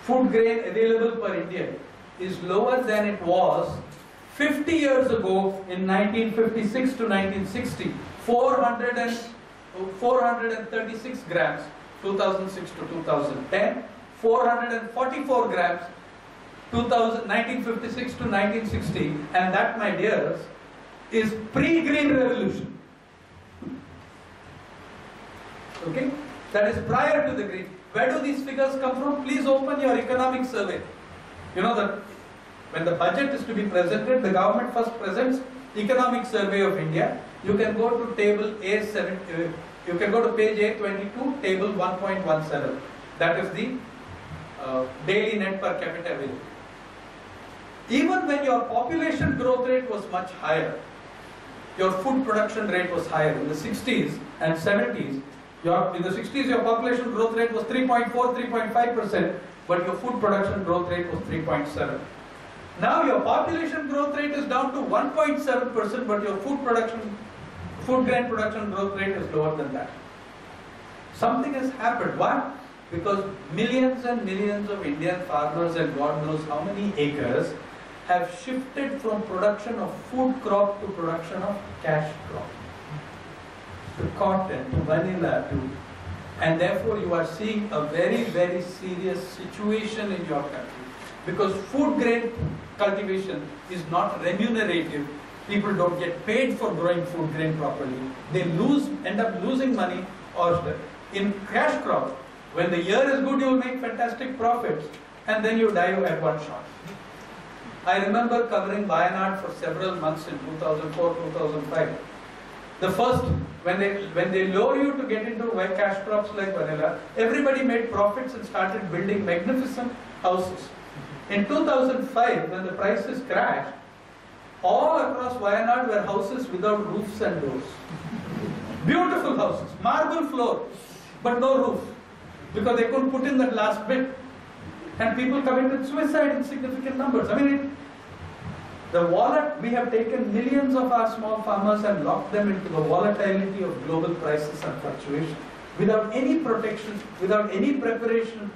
food grain available per Indian is lower than it was 50 years ago in 1956 to 1960, 436 grams, 2006 to 2010, 444 grams, 1956 to 1960, and that, my dears, is pre-Green Revolution. Okay? That is prior to the Green. Where do these figures come from? Please open your economic survey. You know that when the budget is to be presented, the government first presents Economic Survey of India. You can go to table A7, you can go to page A22, table 1.17. That is the daily net per capita available. Even when your population growth rate was much higher, your food production rate was higher. In the 60s and 70s, in the 60s your population growth rate was 3.4, 3.5%, but your food production growth rate was 3.7. Now your population growth rate is down to 1.7%, but your food grain production growth rate is lower than that. Something has happened. Why? Because millions and millions of Indian farmers and God knows how many acres have shifted from production of food crop to production of cash crop, to cotton, to vanilla, and therefore you are seeing a very, very serious situation in your country, because food grain cultivation is not remunerative People don't get paid for growing food grain properly. They end up losing money, or in cash crop, when the year is good, you'll make fantastic profits, and then you die at one shot. I remember covering Wayanad for several months in 2004, 2005. The first, when they lure you to get into cash crops like vanilla, everybody made profits and started building magnificent houses. In 2005, when the prices crashed, all across Wayanad were houses without roofs and doors. Beautiful houses, marble floor, but no roof, because they couldn't put in that last bit. And people committed suicide in significant numbers. I mean, the wallet, we have taken millions of our small farmers and locked them into the volatility of global prices and fluctuation, without any protection, without any preparation.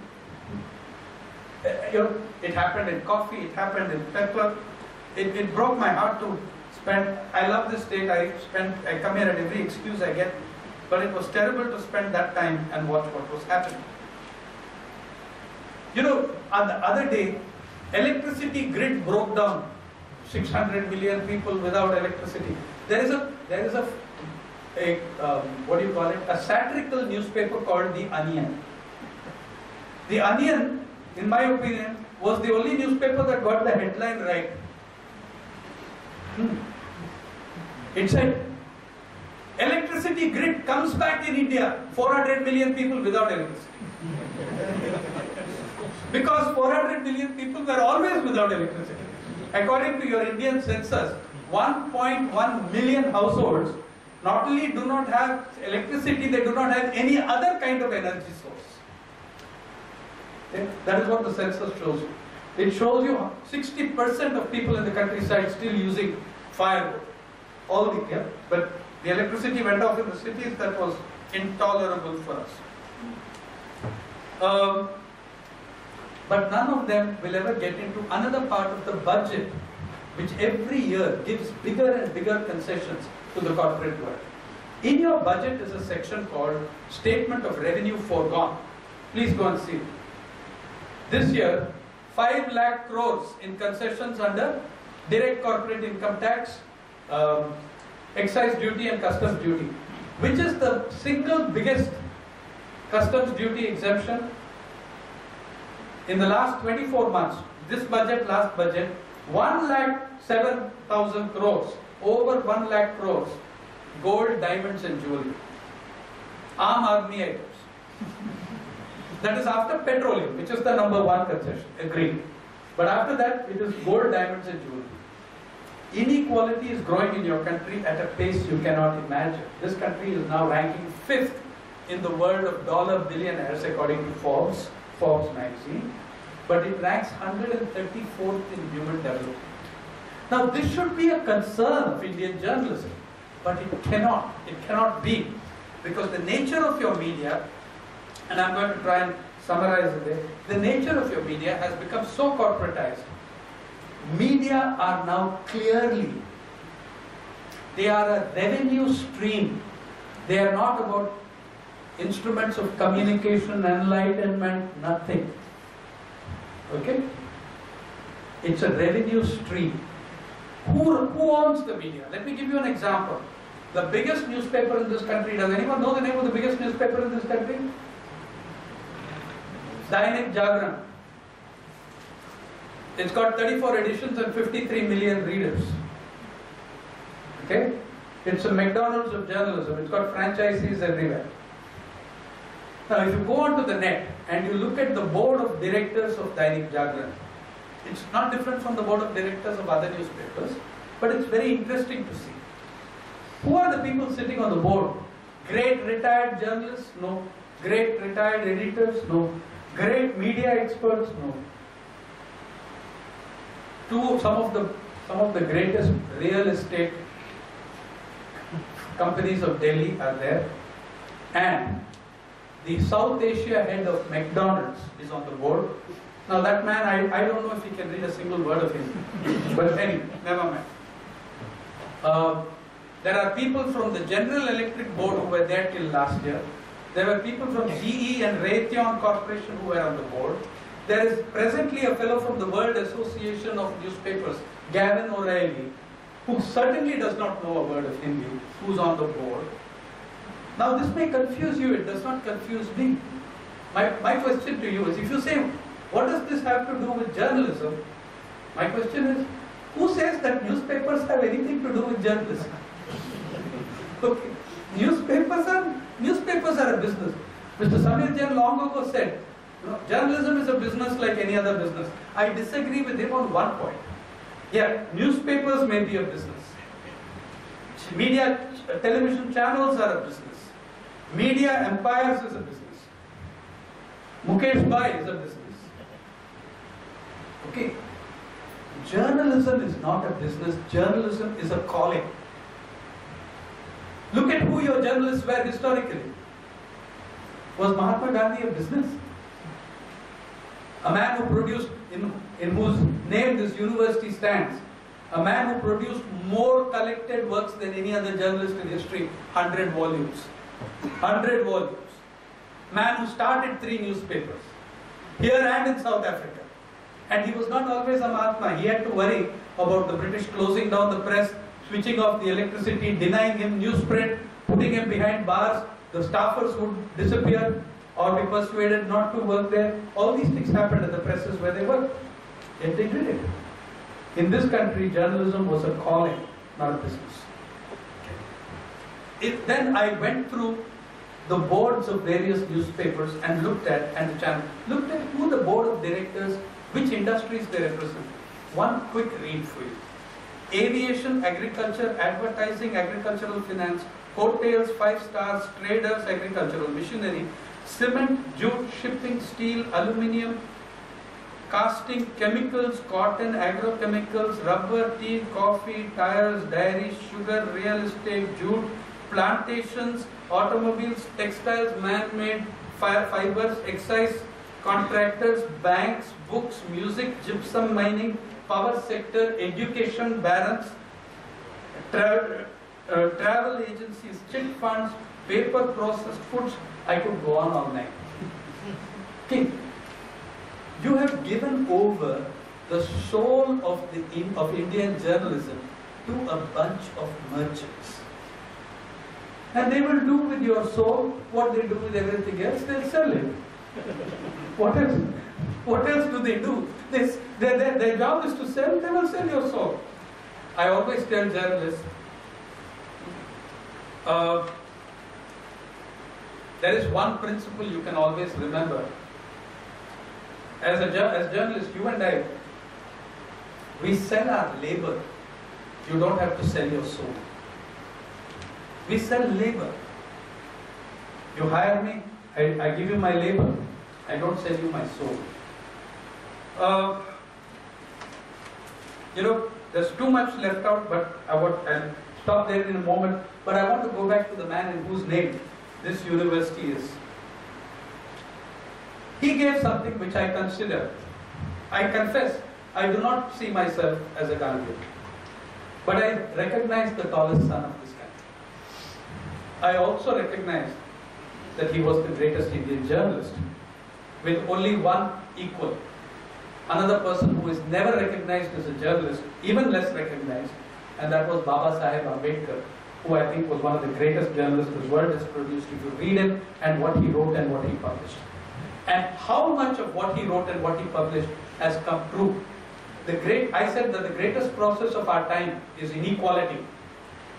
It happened in coffee, it happened in pepper. It broke my heart to spend. I love this state. I come here at every excuse I get, but it was terrible to spend that time and watch what was happening. On the other day, electricity grid broke down. 600 million people without electricity. There is a what do you call it? A satirical newspaper called The Onion. The Onion, in my opinion, was the only newspaper that got the headline right. It said, electricity grid comes back in India, 400 million people without electricity. Because 400 million people were always without electricity. According to your Indian census, 1.1 million households not only do not have electricity, they do not have any other kind of energy source. Okay? That is what the census shows you. It shows you 60% of people in the countryside still using firewood. But the electricity went off in the cities. That was intolerable for us. But none of them will ever get into another part of the budget, which every year gives bigger and bigger concessions to the corporate world. In your budget is a section called Statement of Revenue Foregone. Please go and see it. This year, 5 lakh crores in concessions under direct corporate income tax, excise duty and customs duty, which is the single biggest customs duty exemption. In the last 24 months, this budget, last budget, 1,07,000 crores, over 1 lakh crores, gold, diamonds and jewelry. Aam Aadmi items. That is after petroleum, which is the number 1 concession, agreed. But after that, it is gold, diamonds and jewelry. Inequality is growing in your country at a pace you cannot imagine. This country is now ranking 5th in the world of dollar billionaires according to Forbes magazine, but it ranks 134th in human development. Now this should be a concern of Indian journalism, but it cannot be, because the nature of your media, and I'm going to try and summarize it there, the nature of your media has become so corporatized. Media are now clearly, they are a revenue stream. They are not about instruments of communication, enlightenment, nothing. Okay? It's a revenue stream. Who owns the media? Let me give you an example. The biggest newspaper in this country, does anyone know the name of the biggest newspaper in this country? Dainik Jagran. It's got 34 editions and 53 million readers. Okay? It's a McDonald's of journalism. It's got franchisees everywhere. Now, if you go onto the net and you look at the board of directors of Dainik Jagran, it's not different from the board of directors of other newspapers, but it's very interesting to see. Who are the people sitting on the board? Great retired journalists? No. Great retired editors? No. Great media experts? No. Some of the greatest real estate companies of Delhi are there, and the South Asia head of McDonald's is on the board. Now that man, I don't know if he can read a single word of him, but anyway, never mind. There are people from the General Electric Board who were there till last year. There were people from GE and Raytheon Corporation who were on the board. There is presently a fellow from the World Association of Newspapers, Gavin O'Reilly, who certainly does not know a word of Hindi, who's on the board. Now this may confuse you, it does not confuse me. My question to you is, if you say, what does this have to do with journalism? My question is, who says that newspapers have anything to do with journalism? Okay. Newspapers are a business. Mr. Samir Jain long ago said, journalism is a business like any other business. I disagree with him on one point. Yeah, newspapers may be a business. Media, television channels are a business. Media empires is a business. Mukesh Bhai is a business. Okay. Journalism is not a business. Journalism is a calling. Look at who your journalists were historically. Was Mahatma Gandhi a business? A man who produced, in whose name this university stands, a man who produced more collected works than any other journalist in history, 100 volumes. 100 volumes. Man who started 3 newspapers, here and in South Africa. And he was not always a Mahatma. He had to worry about the British closing down the press, switching off the electricity, denying him newsprint, putting him behind bars. The staffers would disappear or be persuaded not to work there. All these things happened at the presses where they worked. Yet they did it. In this country, journalism was a calling, not a business. Then I went through the boards of various newspapers and looked at who the board of directors, which industries they represent. One quick read for you. Aviation, agriculture, advertising, agricultural finance, hotels, 5 stars, traders, agricultural machinery, cement, jute, shipping, steel, aluminium, casting, chemicals, cotton, agrochemicals, rubber, tea, coffee, tires, dairy, sugar, real estate, jute, plantations, automobiles, textiles, man-made fibers, excise, contractors, banks, books, music, gypsum mining, power sector, education, barons, travel agencies, chit funds, paper processed foods. I could go on all night. Okay. You have given over the soul of Indian journalism to a bunch of merchants. And they will do with your soul what they do with everything else. They'll sell it. What else? What else do they do? Their job is to sell. They will sell your soul. I always tell journalists, there is one principle you can always remember. As journalists, you and I, we sell our labor. You don't have to sell your soul. We sell labor. You hire me, I give you my labor. I don't sell you my soul. There's too much left out, but I'll stop there in a moment. But I want to go back to the man in whose name this university is. He gave something which I consider. I confess, I do not see myself as a Gandhian. But I recognize the tallest son of this country. I also recognize that he was the greatest Indian journalist, with only one equal. Another person who is never recognized as a journalist, even less recognized, and that was Baba Saheb Ambedkar, who I think was one of the greatest journalists this world has produced. If you read him and what he wrote and what he published. And how much of what he wrote and what he published has come true. I said that the greatest process of our time is inequality.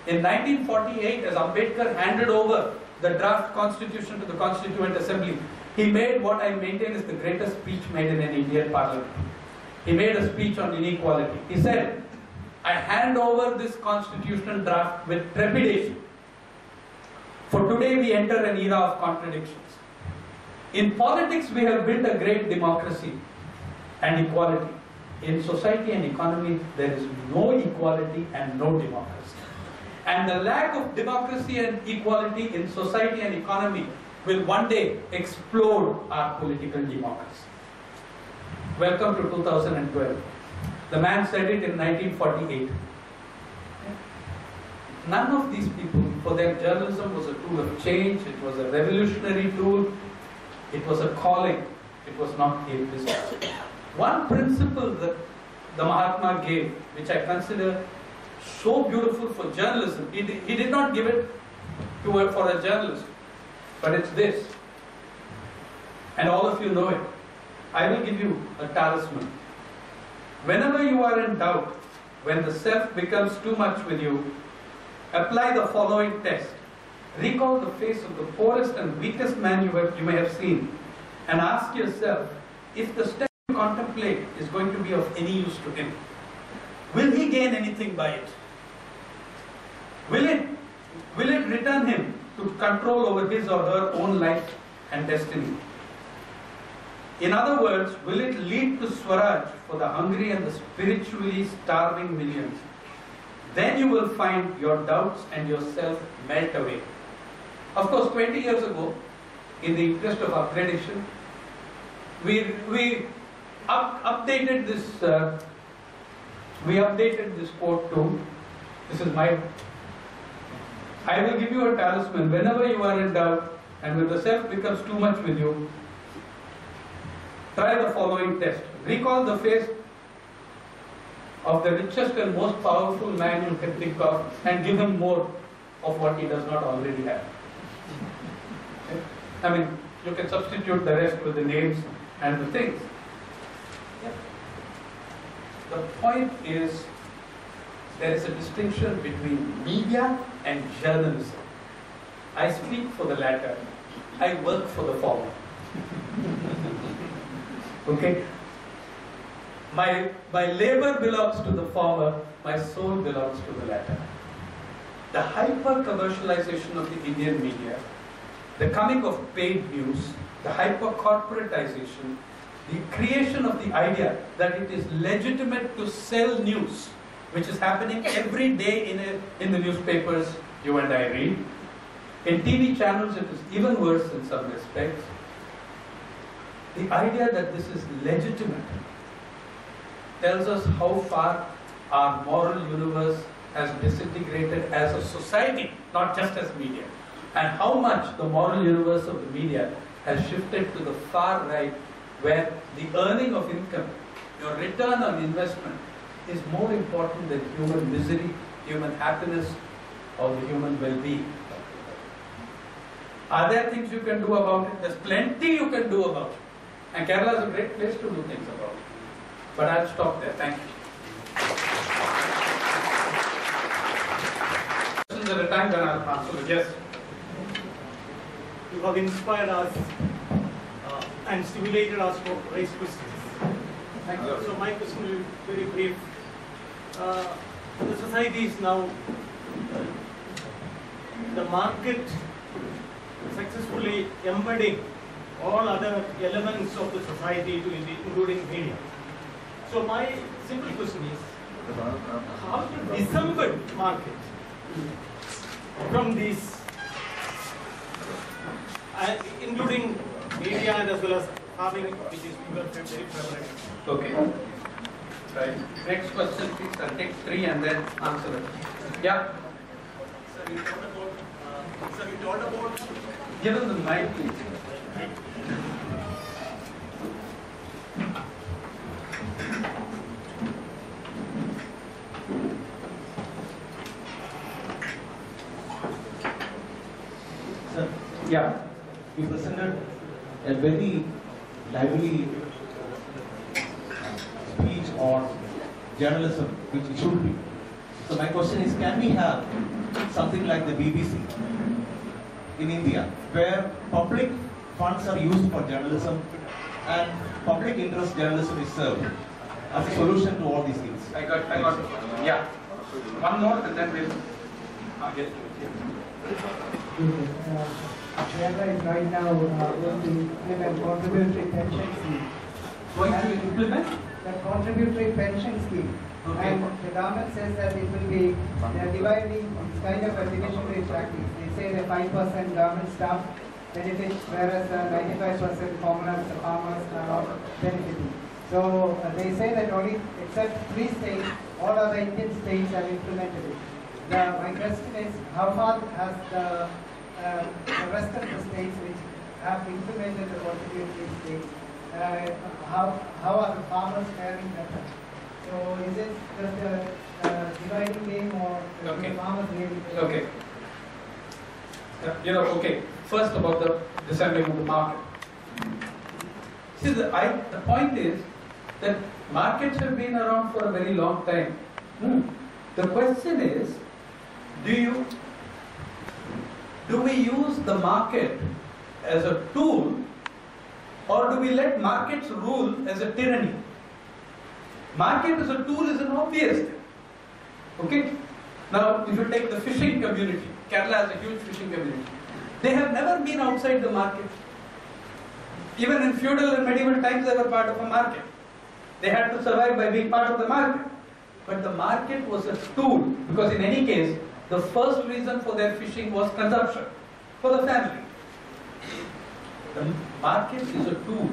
In 1948, as Ambedkar handed over the draft constitution to the Constituent Assembly, he made what I maintain is the greatest speech made in an Indian parliament. He made a speech on inequality. He said, I hand over this constitutional draft with trepidation. For today we enter an era of contradictions. In politics we have built a great democracy and equality. In society and economy there is no equality and no democracy. And the lack of democracy and equality in society and economy will one day explode our political democracy. Welcome to 2012. The man said it in 1948. None of these people, for them journalism was a tool of change, it was a revolutionary tool, it was a calling, it was not a business. One principle that the Mahatma gave, which I consider so beautiful for journalism. He did not give it for a journalist, but it's this. And all of you know it. I will give you a talisman. Whenever you are in doubt, when the self becomes too much with you, apply the following test. Recall the face of the poorest and weakest man you may have seen, and ask yourself if the step you contemplate is going to be of any use to him. Will he gain anything by it? Will it return him to control over his or her own life and destiny? In other words, will it lead to Swaraj for the hungry and the spiritually starving millions? Then you will find your doubts and yourself melt away. Of course, 20 years ago, in the interest of upgradation, we updated this quote too. This is my. I will give you a talisman. Whenever you are in doubt and when the self becomes too much with you, try the following test. Recall the face of the richest and most powerful man you can think of and give him more of what he does not already have. Okay? I mean, you can substitute the rest with the names and the things. Yeah. The point is, there is a distinction between media and journalism. I speak for the latter. I work for the former. Okay? My labor belongs to the former, my soul belongs to the latter. The hyper-commercialization of the Indian media, the coming of paid news, the hyper-corporatization, the creation of the idea that it is legitimate to sell news, which is happening every day in the newspapers you and I read. In TV channels it is even worse in some respects. The idea that this is legitimate tells us how far our moral universe has disintegrated as a society, not just as media, and how much the moral universe of the media has shifted to the far right, where the earning of income, your return on investment, is more important than human misery, human happiness, or the human well-being. Are there things you can do about it? There's plenty you can do about it. And Kerala is a great place to do things about it. But I'll stop there. Thank you. Questions at a time, then I'll answer it. Yes? You have inspired us and stimulated us to raise questions. Thank you. So my question will be very brief. The society is now, the market successfully embedding all other elements of the society, including media. So my simple question is, how to dissemble market from these, including media and as well as farming, which is very prevalent. Okay. Right. Next question, please. I'll take 3 and then answer it. Yeah. Sir, you talked about. Give us the mic, please. Sir, Yeah. you presented a very lively speech on journalism, which it should be. So my question is, can we have something like the BBC in India, where public funds are used for journalism and public interest journalism is served as a solution to all these things? I got it. Yeah. One more and then we'll get to it. Kerala is right now going to implement contributory pension scheme. Going to implement? The contributory pension scheme. Okay. And the government says that it will be dividing, it's kind of a divisionary practice. They say the 5% government staff benefit, whereas 95% commoners, the farmers are not benefiting. So they say that only, except 3 states, all other Indian states have implemented it. My question is, how far has the rest of the states which have implemented the contributory states, how are the farmers faring better? So is it just a dividing game or Okay. the farmers really? Okay. Okay. First about the descending of the market. See, the point is that markets have been around for a very long time. The question is, do we use the market as a tool, or do we let markets rule as a tyranny? Market as a tool is an obvious thing. Okay? Now, if you take the fishing community, Kerala has a huge fishing community. They have never been outside the market. Even in feudal and medieval times, they were part of a market. They had to survive by being part of the market. But the market was a tool, because in any case, the first reason for their fishing was consumption, for the family. The market is a tool.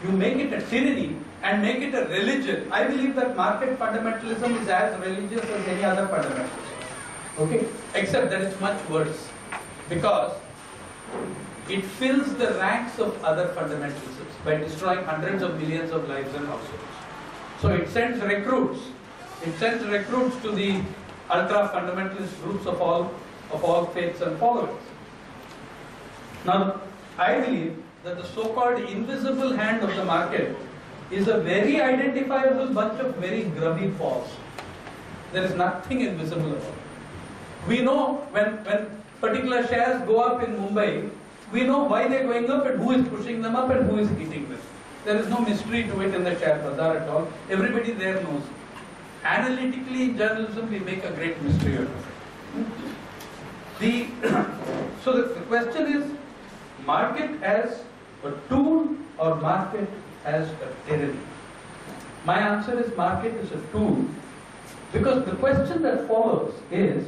You make it a tyranny and make it a religion. I believe that market fundamentalism is as religious as any other fundamentalism. Okay? Except that it's much worse. Because it fills the ranks of other fundamentalisms by destroying hundreds of millions of lives and households. So it sends recruits. It sends recruits to the ultra-fundamentalist groups of all faiths and followings. Now, I believe that the so-called invisible hand of the market is a very identifiable bunch of very grubby paws. There is nothing invisible about it. We know when particular shares go up in Mumbai, we know why they're going up and who is pushing them up and who is eating them. There is no mystery to it in the share bazaar at all. Everybody there knows. Analytically, in journalism, we make a great mystery out of it. So the question is, market as a tool or market as a tyranny? My answer is market is a tool, because the question that follows is,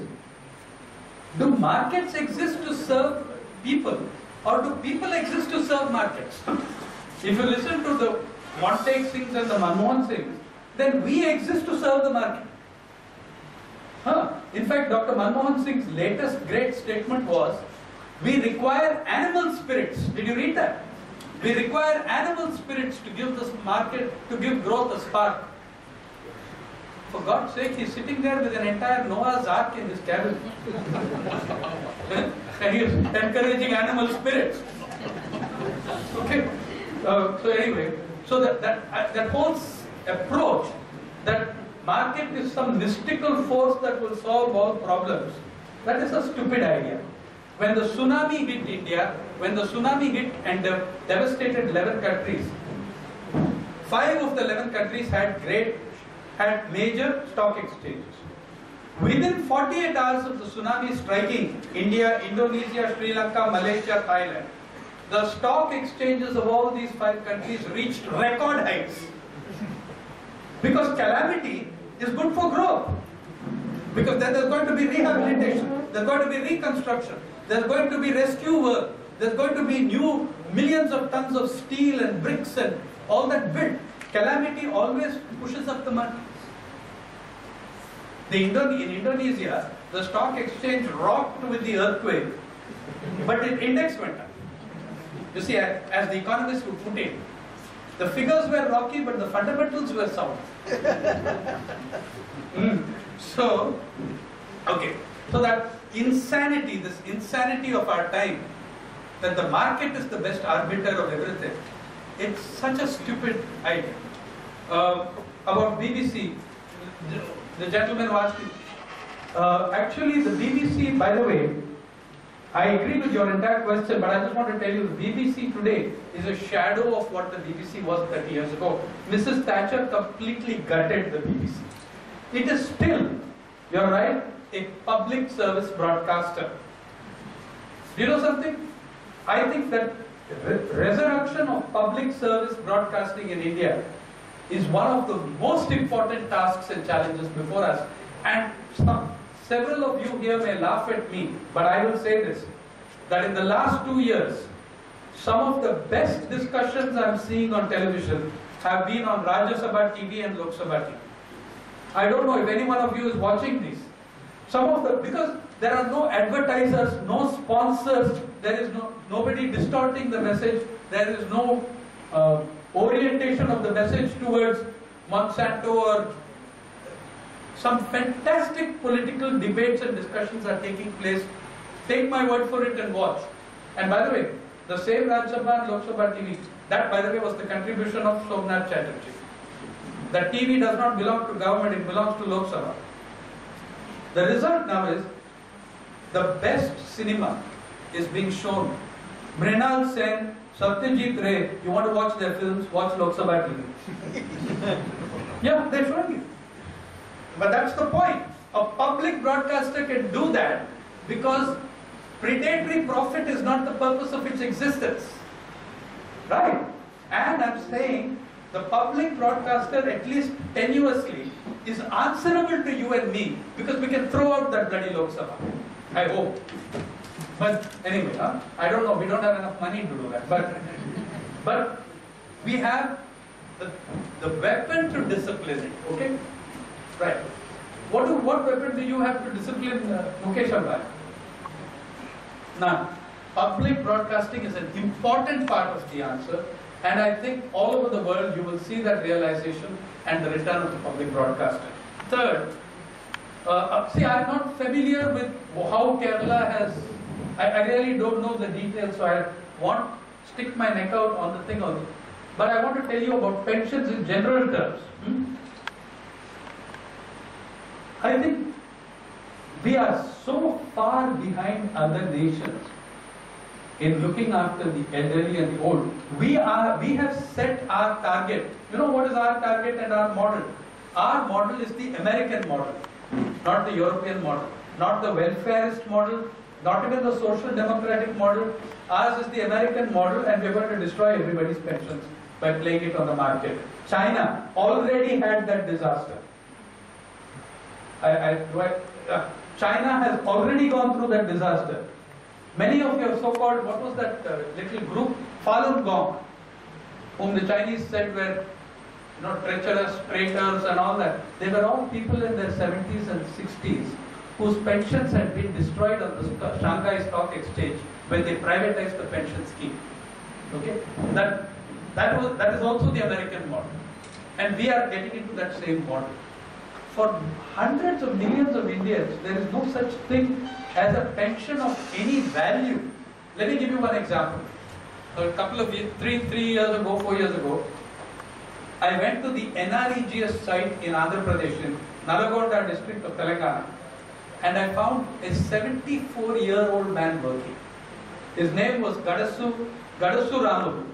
do markets exist to serve people, or do people exist to serve markets? If you listen to the Montague Singhs and the Manmohan Singhs, then we exist to serve the market. In fact, Dr. Manmohan Singh's latest great statement was, we require animal spirits. Did you read that? We require animal spirits to give this market, to give growth a spark. For God's sake, he's sitting there with an entire Noah's Ark in his cabin. And he's encouraging animal spirits. Okay. So anyway, so that whole approach that market is some mystical force that will solve all problems, that is a stupid idea. When the tsunami hit India, when the tsunami hit and devastated 11 countries, 5 of the 11 countries had major stock exchanges. Within 48 hours of the tsunami striking India, Indonesia, Sri Lanka, Malaysia, Thailand, the stock exchanges of all these 5 countries reached record heights. Because calamity is good for growth. Because then there's going to be rehabilitation, there's going to be reconstruction, there's going to be rescue work, there's going to be new millions of tons of steel and bricks and all that built. Calamity always pushes up the markets. In Indonesia, the stock exchange rocked with the earthquake, but its index went up. You see, as the economists would put it, the figures were rocky, but the fundamentals were sound. So, okay. So that insanity, this insanity of our time, that the market is the best arbiter of everything, it's such a stupid idea. About BBC, the gentleman who asked me, actually the BBC, by the way, I agree with your entire question, but I just want to tell you, the BBC today is a shadow of what the BBC was 30 years ago. Mrs. Thatcher completely gutted the BBC. It is still, you're right, a public service broadcaster. Do you know something? I think that resurrection of public service broadcasting in India is one of the most important tasks and challenges before us. And several of you here may laugh at me, but I will say this, that in the last 2 years, some of the best discussions I'm seeing on television have been on Rajya Sabha TV and Lok Sabha TV. I don't know if any one of you is watching these. Because there are no advertisers, no sponsors, there is nobody distorting the message, there is no orientation of the message towards Monsanto or Some fantastic political debates and discussions are taking place. Take my word for it and watch. And by the way, the same Rajya Sabha and Lok Sabha TV, that by the way was the contribution of Somnath Chatterjee. The TV does not belong to government, it belongs to Lok Sabha. The result now is, the best cinema is being shown. Mrinal Sen, Satyajit Ray, you want to watch their films, watch Lok Sabha TV. Yeah, they're showing you. But that's the point. A public broadcaster can do that because predatory profit is not the purpose of its existence. Right? And I'm saying the public broadcaster, at least tenuously, is answerable to you and me because we can throw out that bloody Lok Sabha. I hope. But anyway, I don't know, we don't have enough money to do that. But we have the weapon to discipline it, okay? Right. What weapon do you have to discipline Mukesh Ambani? None. Public broadcasting is an important part of the answer, and I think all over the world you will see that realization and the return of the public broadcaster. Third, see, I'm not familiar with how Kerala has, I really don't know the details, so I won't stick my neck out on the thing also. But I want to tell you about pensions in general terms. I think we are so far behind other nations in looking after the elderly and the old. We have set our target. You know what is our target and our model? Our model is the American model, not the European model, not the welfarist model, not even the social democratic model. Ours is the American model, and we're going to destroy everybody's pensions by playing it on the market. China already had that disaster. China has already gone through that disaster. Many of your so-called, what was that little group, Falun Gong, whom the Chinese said were treacherous, traitors and all that. They were all people in their 70s and 60s whose pensions had been destroyed on the Shanghai Stock Exchange when they privatized the pension scheme. Okay? That is also the American model. And we are getting into that same model. For hundreds of millions of Indians, there is no such thing as a pension of any value. Let me give you one example. A couple of years, 4 years ago, I went to the NREGS site in Andhra Pradesh, in Nalagonda district of Telangana, and I found a 74-year-old man working. His name was Gadasu Ramabu.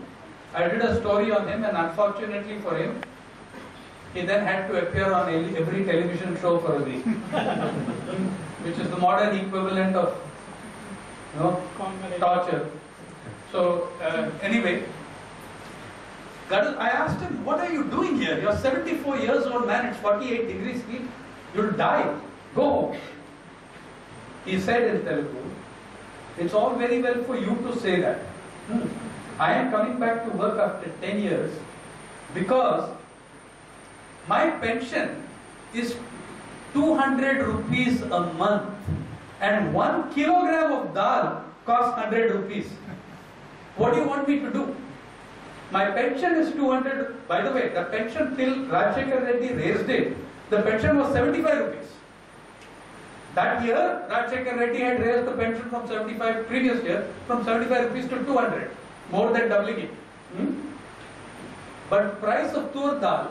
I did a story on him, and unfortunately for him, he then had to appear on every television show for a week, which is the modern equivalent of torture. So anyway, I asked him, what are you doing here? You're 74 years old man, it's 48 degrees heat, you'll die, go home. He said in Telugu, it's all very well for you to say that. I am coming back to work after 10 years because my pension is 200 rupees a month, and 1 kilogram of dal costs 100 rupees. What do you want me to do? My pension is 200. By the way, the pension till Rajshekar Reddy raised it, the pension was 75 rupees. That year, Rajshekar Reddy had raised the pension from 75, previous year, from 75 rupees to 200, more than doubling it. But price of tur dal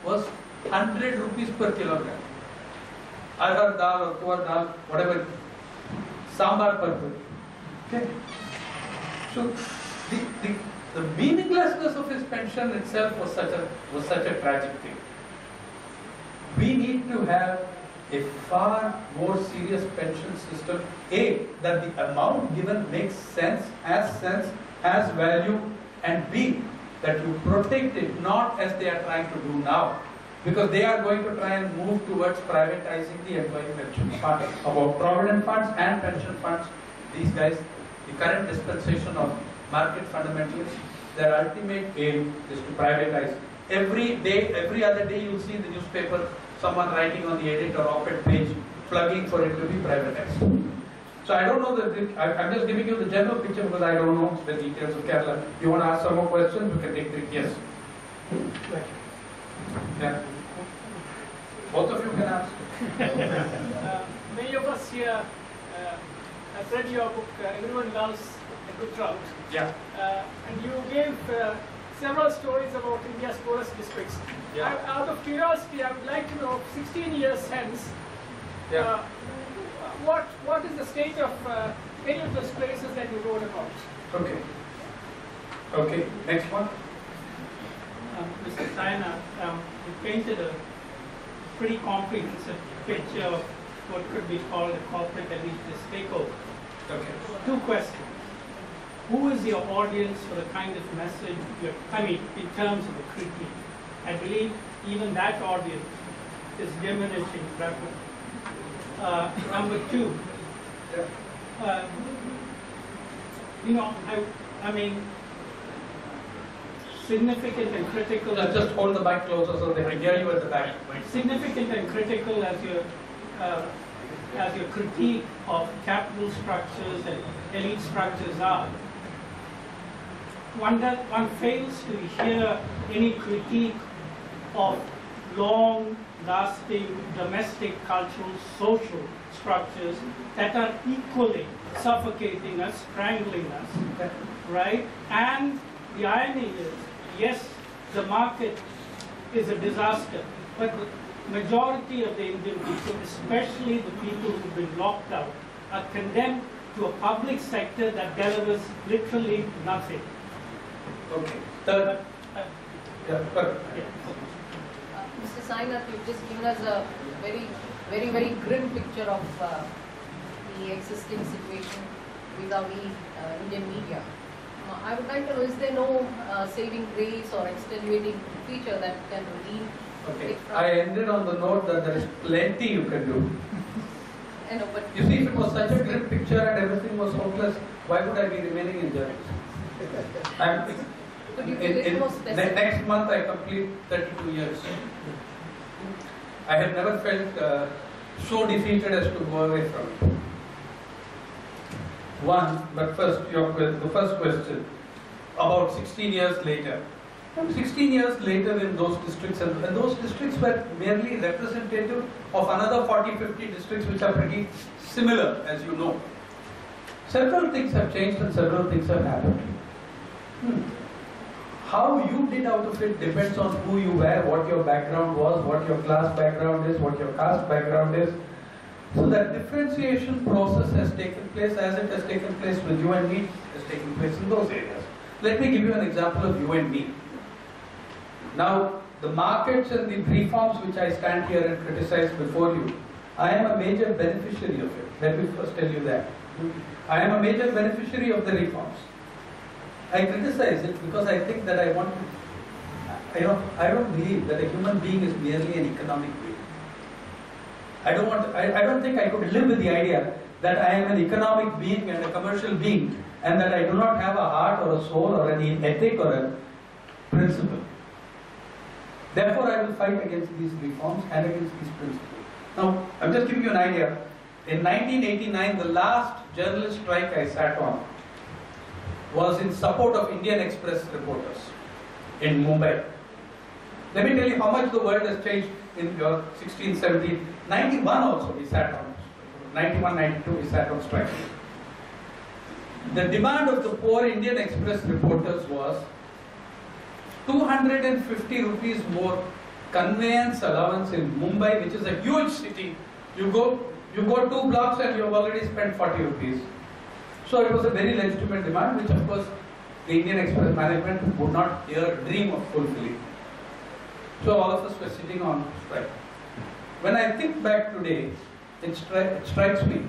was 100 rupees per kilogram. Arhar dal or tur dal, whatever, sambar purple. Okay. So the meaninglessness of his pension itself was such a tragic thing. We need to have a far more serious pension system. A, that the amount given makes sense, has value, and B, that you protect it, not as they are trying to do now. Because they are going to try and move towards privatizing the employee pension fund. About provident funds and pension funds, these guys, the current dispensation of market fundamentalists, their ultimate aim is to privatize. Every day, every other day, you will see in the newspaper someone writing on the edit or op-ed page, plugging for it to be privatized. So I don't know I'm just giving you the general picture because I don't know the details of Kerala. If you want to ask some more questions, you can take 3. Yes. Yeah. Both of you can ask. Many of us here have read your book, Everyone Loves a Good Drought. Yeah. And you gave several stories about India's poorest districts. Yeah. Out of curiosity, I would like to know, 16 years hence, Yeah. what is the state of any of those places that you wrote about? Okay. Okay. Next one. Mr. Sainath, you painted a pretty comprehensive picture of what could be called a corporate elitist takeover. Okay. Two questions. Who is your audience for the kind of message in terms of a critique? I believe even that audience is diminishing rapidly. Number two, significant and critical. Just hold the mic closer so they can hear you at the back. Significant and critical as your critique of capital structures and elite structures are. One fails to hear any critique of long-lasting domestic, cultural, social structures that are equally suffocating us, strangling us, right? And the irony is, yes, the market is a disaster, but the majority of the Indian people, especially the people who've been locked out, are condemned to a public sector that delivers literally nothing. Okay. Third. Yeah. Mr. Sainath, you've just given us a very, very, very grim picture of the existing situation vis-a-vis Indian media. I would like to know, is there no saving grace or extenuating feature that can redeem Okay. it from... I ended on the note that there is plenty you can do. I know, but... You see, if it was such a grim picture and everything was hopeless, why would I be remaining in journalism? Could you be a little more specific? Next month I complete 32 years. I have never felt so defeated as to go away from it. But first, the first question, about 16 years later. 16 years later in those districts, and those districts were merely representative of another 40-50 districts which are pretty similar, as you know. Several things have changed and several things have happened. How you did out of it depends on who you were, what your background was, what your class background is, what your caste background is. So that differentiation process has taken place as it has taken place with you and me, has taken place in those areas. Let me give you an example of you and me. Now, the markets and the reforms which I stand here and criticize before you, I am a major beneficiary of it. Let me first tell you that. I am a major beneficiary of the reforms. I criticize it because I think that I don't believe that a human being is merely an economic being. I don't think I could live with the idea that I am an economic being and a commercial being and that I do not have a heart or a soul or any ethic or a principle. Therefore, I will fight against these reforms and against these principles. Now, I'm just giving you an idea. In 1989, the last journalist strike I sat on was in support of Indian Express reporters in Mumbai. Let me tell you how much the world has changed in your 16, 17, 91 also we sat on. 91, 92 we sat on strike. The demand of the poor Indian Express reporters was 250 rupees more conveyance allowance in Mumbai, which is a huge city. You go 2 blocks and you have already spent 40 rupees. So it was a very legitimate demand, which of course the Indian Express management would not dare dream of fulfilling. So all of us were sitting on strike. When I think back today, it strikes me.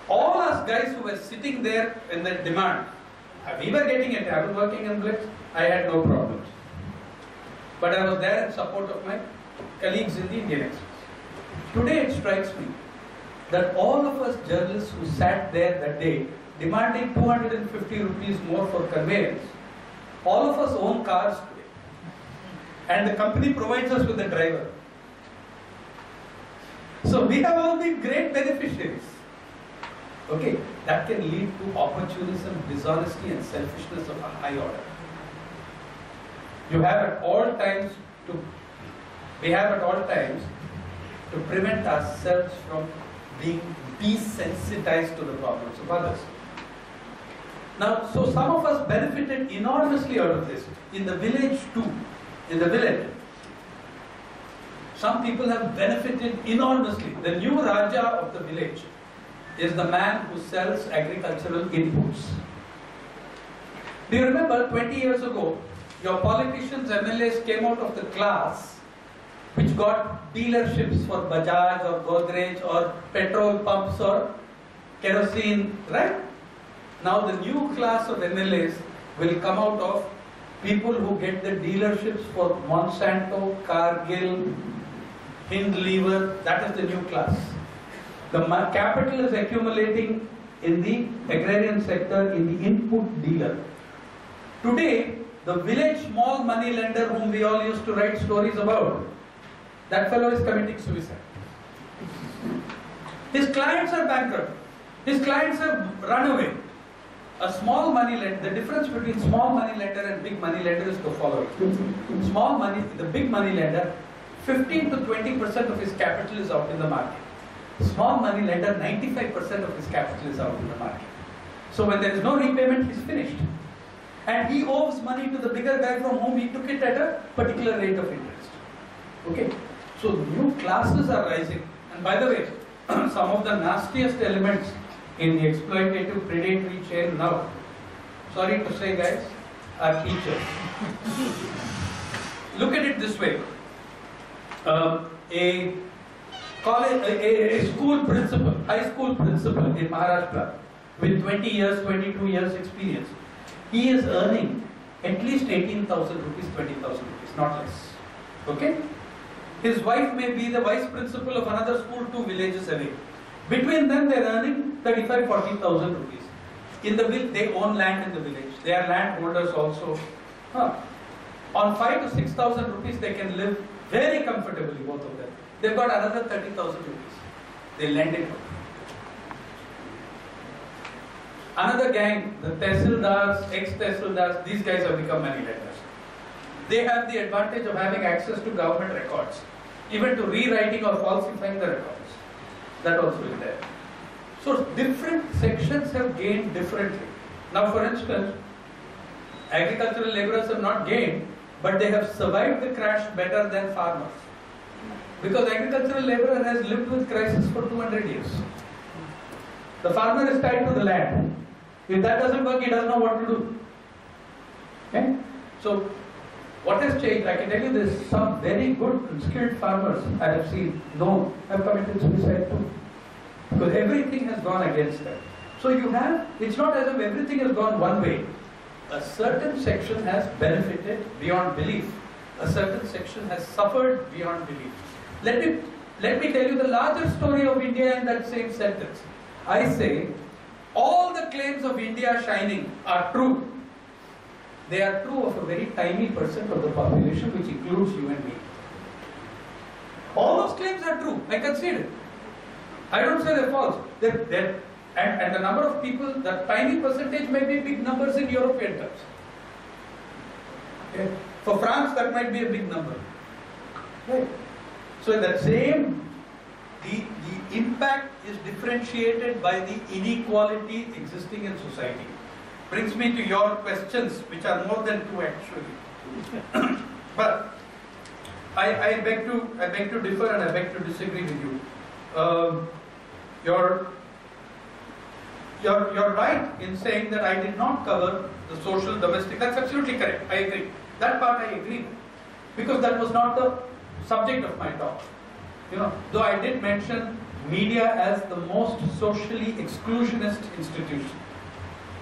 All us guys who were sitting there in that demand, we were getting it. I was working in Blitz, I had no problems. But I was there in support of my colleagues in the Indian Express. Today it strikes me that all of us journalists who sat there that day demanding 250 rupees more for conveyance, all of us own cars today. And the company provides us with a driver. So we have all been great beneficiaries. Okay, that can lead to opportunism, dishonesty and selfishness of a high order. We have at all times to prevent ourselves from being desensitized to the problems of others. Now, so some of us benefited enormously out of this. In the village too. In the village. Some people have benefited enormously. The new Raja of the village is the man who sells agricultural inputs. Do you remember 20 years ago, your politicians, MLAs came out of the class which got dealerships for Bajaj or Godrej or petrol pumps or kerosene, right? Now the new class of MLAs will come out of people who get the dealerships for Monsanto, Cargill, Hindlever. That is the new class. The capital is accumulating in the agrarian sector, in the input dealer. Today, the village small money lender whom we all used to write stories about, that fellow is committing suicide. His clients are bankrupt. His clients have run away. A small money lender, the difference between small money lender and big money lender is the following. Small money, the big money lender, 15 to 20% of his capital is out in the market. Small money lender, 95% of his capital is out in the market. So when there is no repayment, he's finished. And he owes money to the bigger guy from whom he took it at a particular rate of interest. Okay? So new classes are rising. And by the way, some of the nastiest elements in the exploitative predatory chain now, sorry to say guys, are teachers. Look at it this way. A school principal, high school principal in Maharashtra with 20 years, 22 years experience, he is earning at least 18,000 rupees, 20,000 rupees, not less. Okay? His wife may be the vice principal of another school 2 villages away. Between them, they are earning 35,000, 40,000 rupees. In the village, they own land in the village. They are landholders also. On 5,000 to 6,000 rupees, they can live very comfortably, both of them. They've got another 30,000 rupees. They lend it. Another gang, the tehsildars, ex-tehsildars, these guys have become money lenders. They have the advantage of having access to government records, even to rewriting or falsifying the records. That also is there. So different sections have gained differently. Now for instance, agricultural laborers have not gained, but they have survived the crash better than farmers. Because agricultural laborer has lived with crisis for 200 years. The farmer is tied to the land. If that doesn't work, he doesn't know what to do. Okay? So, what has changed? I can tell you this, some very good and skilled farmers I have seen, have committed suicide too. Because everything has gone against them. So you have, it's not as if everything has gone one way. A certain section has benefited beyond belief. A certain section has suffered beyond belief. Let me tell you the larger story of India in that same sentence. I say, all the claims of India shining are true. They are true of a very tiny percent of the population, which includes you and me. All those claims are true. I concede it. I don't say they're false. And the number of people, that tiny percentage may be big numbers in European terms. Okay. For France, that might be a big number. Right. So in that same, the impact is differentiated by the inequality existing in society. Brings me to your questions, which are more than two actually. But I beg to differ and I beg to disagree with you. You're right in saying that I did not cover the social domestic. That's absolutely correct. I agree. That part I agree with, because that was not the subject of my talk. Though I did mention media as the most socially exclusionist institution,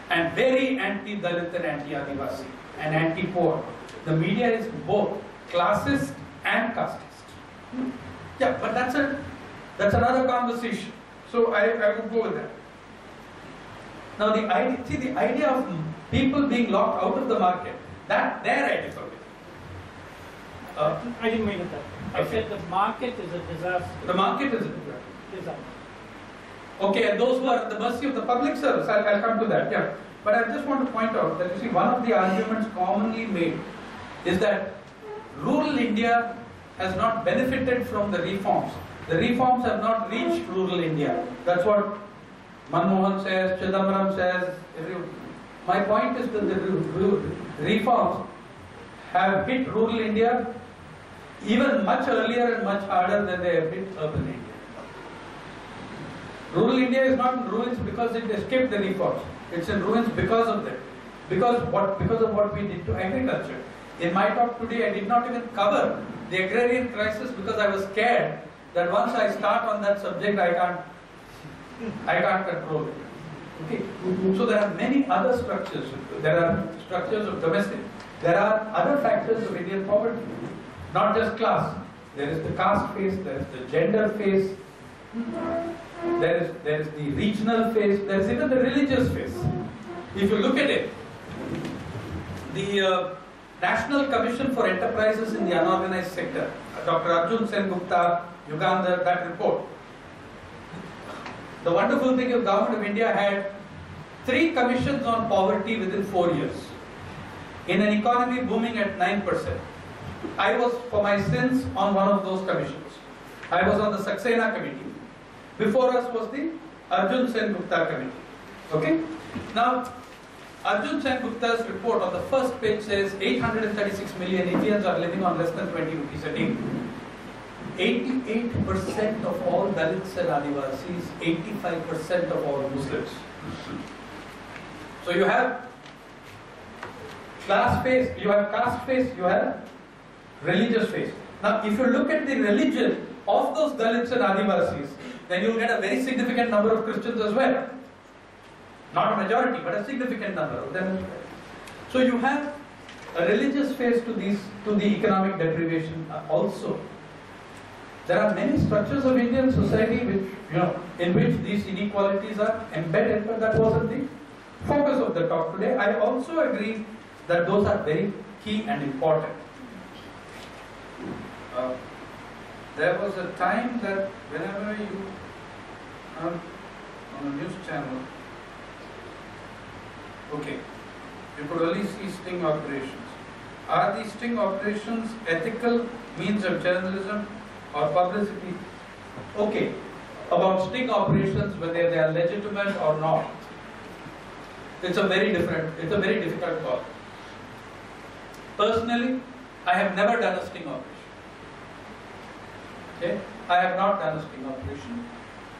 and very anti-Dalit and anti-Adivasi and anti-poor. The media is both classist and casteist. Yeah, but that's another conversation. So I would go with that. Now the idea of people being locked out of the market, that there I differ with. I didn't mean it that way. I said the market is a disaster. The market is a Disaster. Okay, and those who are at the mercy of the public service, I'll come to that, yeah. But I just want to point out that you see, one of the arguments commonly made is that rural India has not benefited from the reforms The reforms have not reached rural India. That's what Manmohan says, Chidambaram says. My point is that the reforms have hit rural India even much earlier and much harder than they have hit urban India. Rural India is not in ruins because it escaped the reforms. It's in ruins because of them. Because of what we did to agriculture. In my talk today, I did not even cover the agrarian crisis because I was scared that once I start on that subject, I can't control it. Okay. So there are many other structures. There are structures of domestic. There are other factors of Indian poverty, not just class. There is the caste phase. There is the gender phase. There is the regional phase. There is even the religious phase. If you look at it, the National Commission for Enterprises in the Unorganized Sector, Dr. Arjun Sen Gupta, Uganda, that report. The wonderful thing is, Government of India had 3 commissions on poverty within 4 years. In an economy booming at 9%. I was, for my sins, on one of those commissions. I was on the Sainath committee. Before us was the Arjun Sen Gupta committee. Okay? Now, Arjun Sen Gupta's report on the first page says 836 million Indians are living on less than 20 rupees a day. 88% of all Dalits and Adivasis, 85% of all Muslims. So you have class phase, you have caste phase, you have religious phase. Now if you look at the religion of those Dalits and Adivasis, then you will get a very significant number of Christians as well. Not a majority, but a significant number of them. So you have a religious phase to the economic deprivation also. There are many structures of Indian society which, in which these inequalities are embedded, but that wasn't the focus of the talk today. I also agree that those are very key and important. There was a time that whenever you are on a news channel, okay, you could only see sting operations. Are these sting operations ethical means of journalism or publicity? Okay, about sting operations, whether they are legitimate or not, it's a very difficult call. Personally, I have never done a sting operation. Okay, I have not done a sting operation.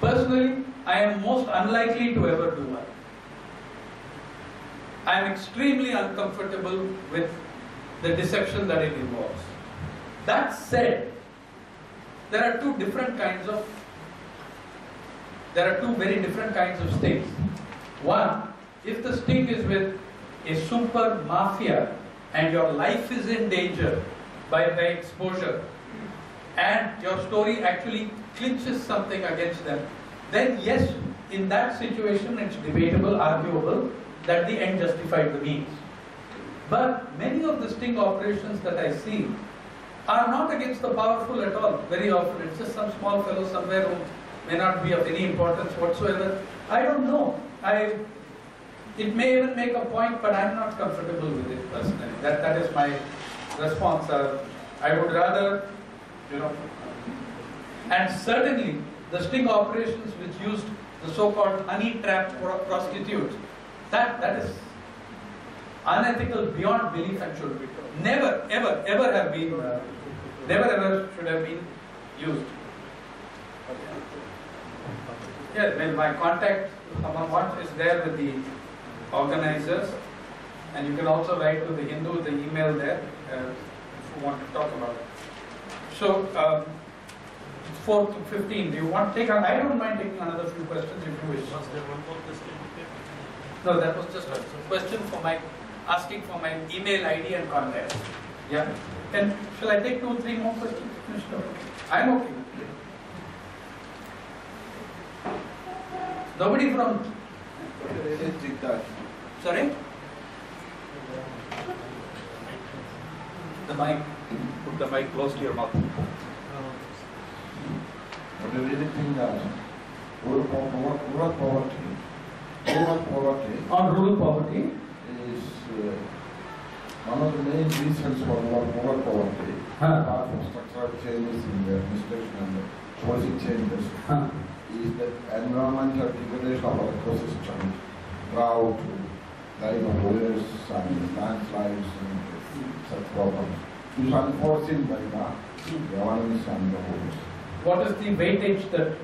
Personally, I am most unlikely to ever do one. I am extremely uncomfortable with the deception that it involves. That said, there are two very different kinds of stings. One, if the sting is with a super mafia and your life is in danger by exposure, and your story actually clinches something against them, then yes, in that situation it's debatable, arguable, that the end justified the means. But many of the sting operations that I see are not against the powerful at all. Very often it's just some small fellow somewhere who may not be of any importance whatsoever. I don't know. It may even make a point, but I'm not comfortable with it personally. That is my response. I would rather, and certainly the sting operations which used the so-called honey trap prostitutes, that is unethical beyond belief and should be never ever should have been used. Yeah, well, my contact, someone wants, is there with the organizers, and you can also write to the Hindu, the email there, if you want to talk about it. So, 4 to 15, do you want to take, I don't mind taking another few questions if you wish. Was there one more question? No, that was just a question for asking for my email ID and contact. Yeah. Shall I take 2 or 3 more questions? I'm okay. Nobody from... Sorry? The mic. Put the mic close to your mouth. What do you really think that rural poverty On rural poverty is one of the main reasons for rural poverty, apart from structural changes in the administration and policy changes Huh. is that environmental degradation of our ecosystem, drought, dying of rivers and landslides and such problems is unforeseen by the governments and the rules. What is the weightage, the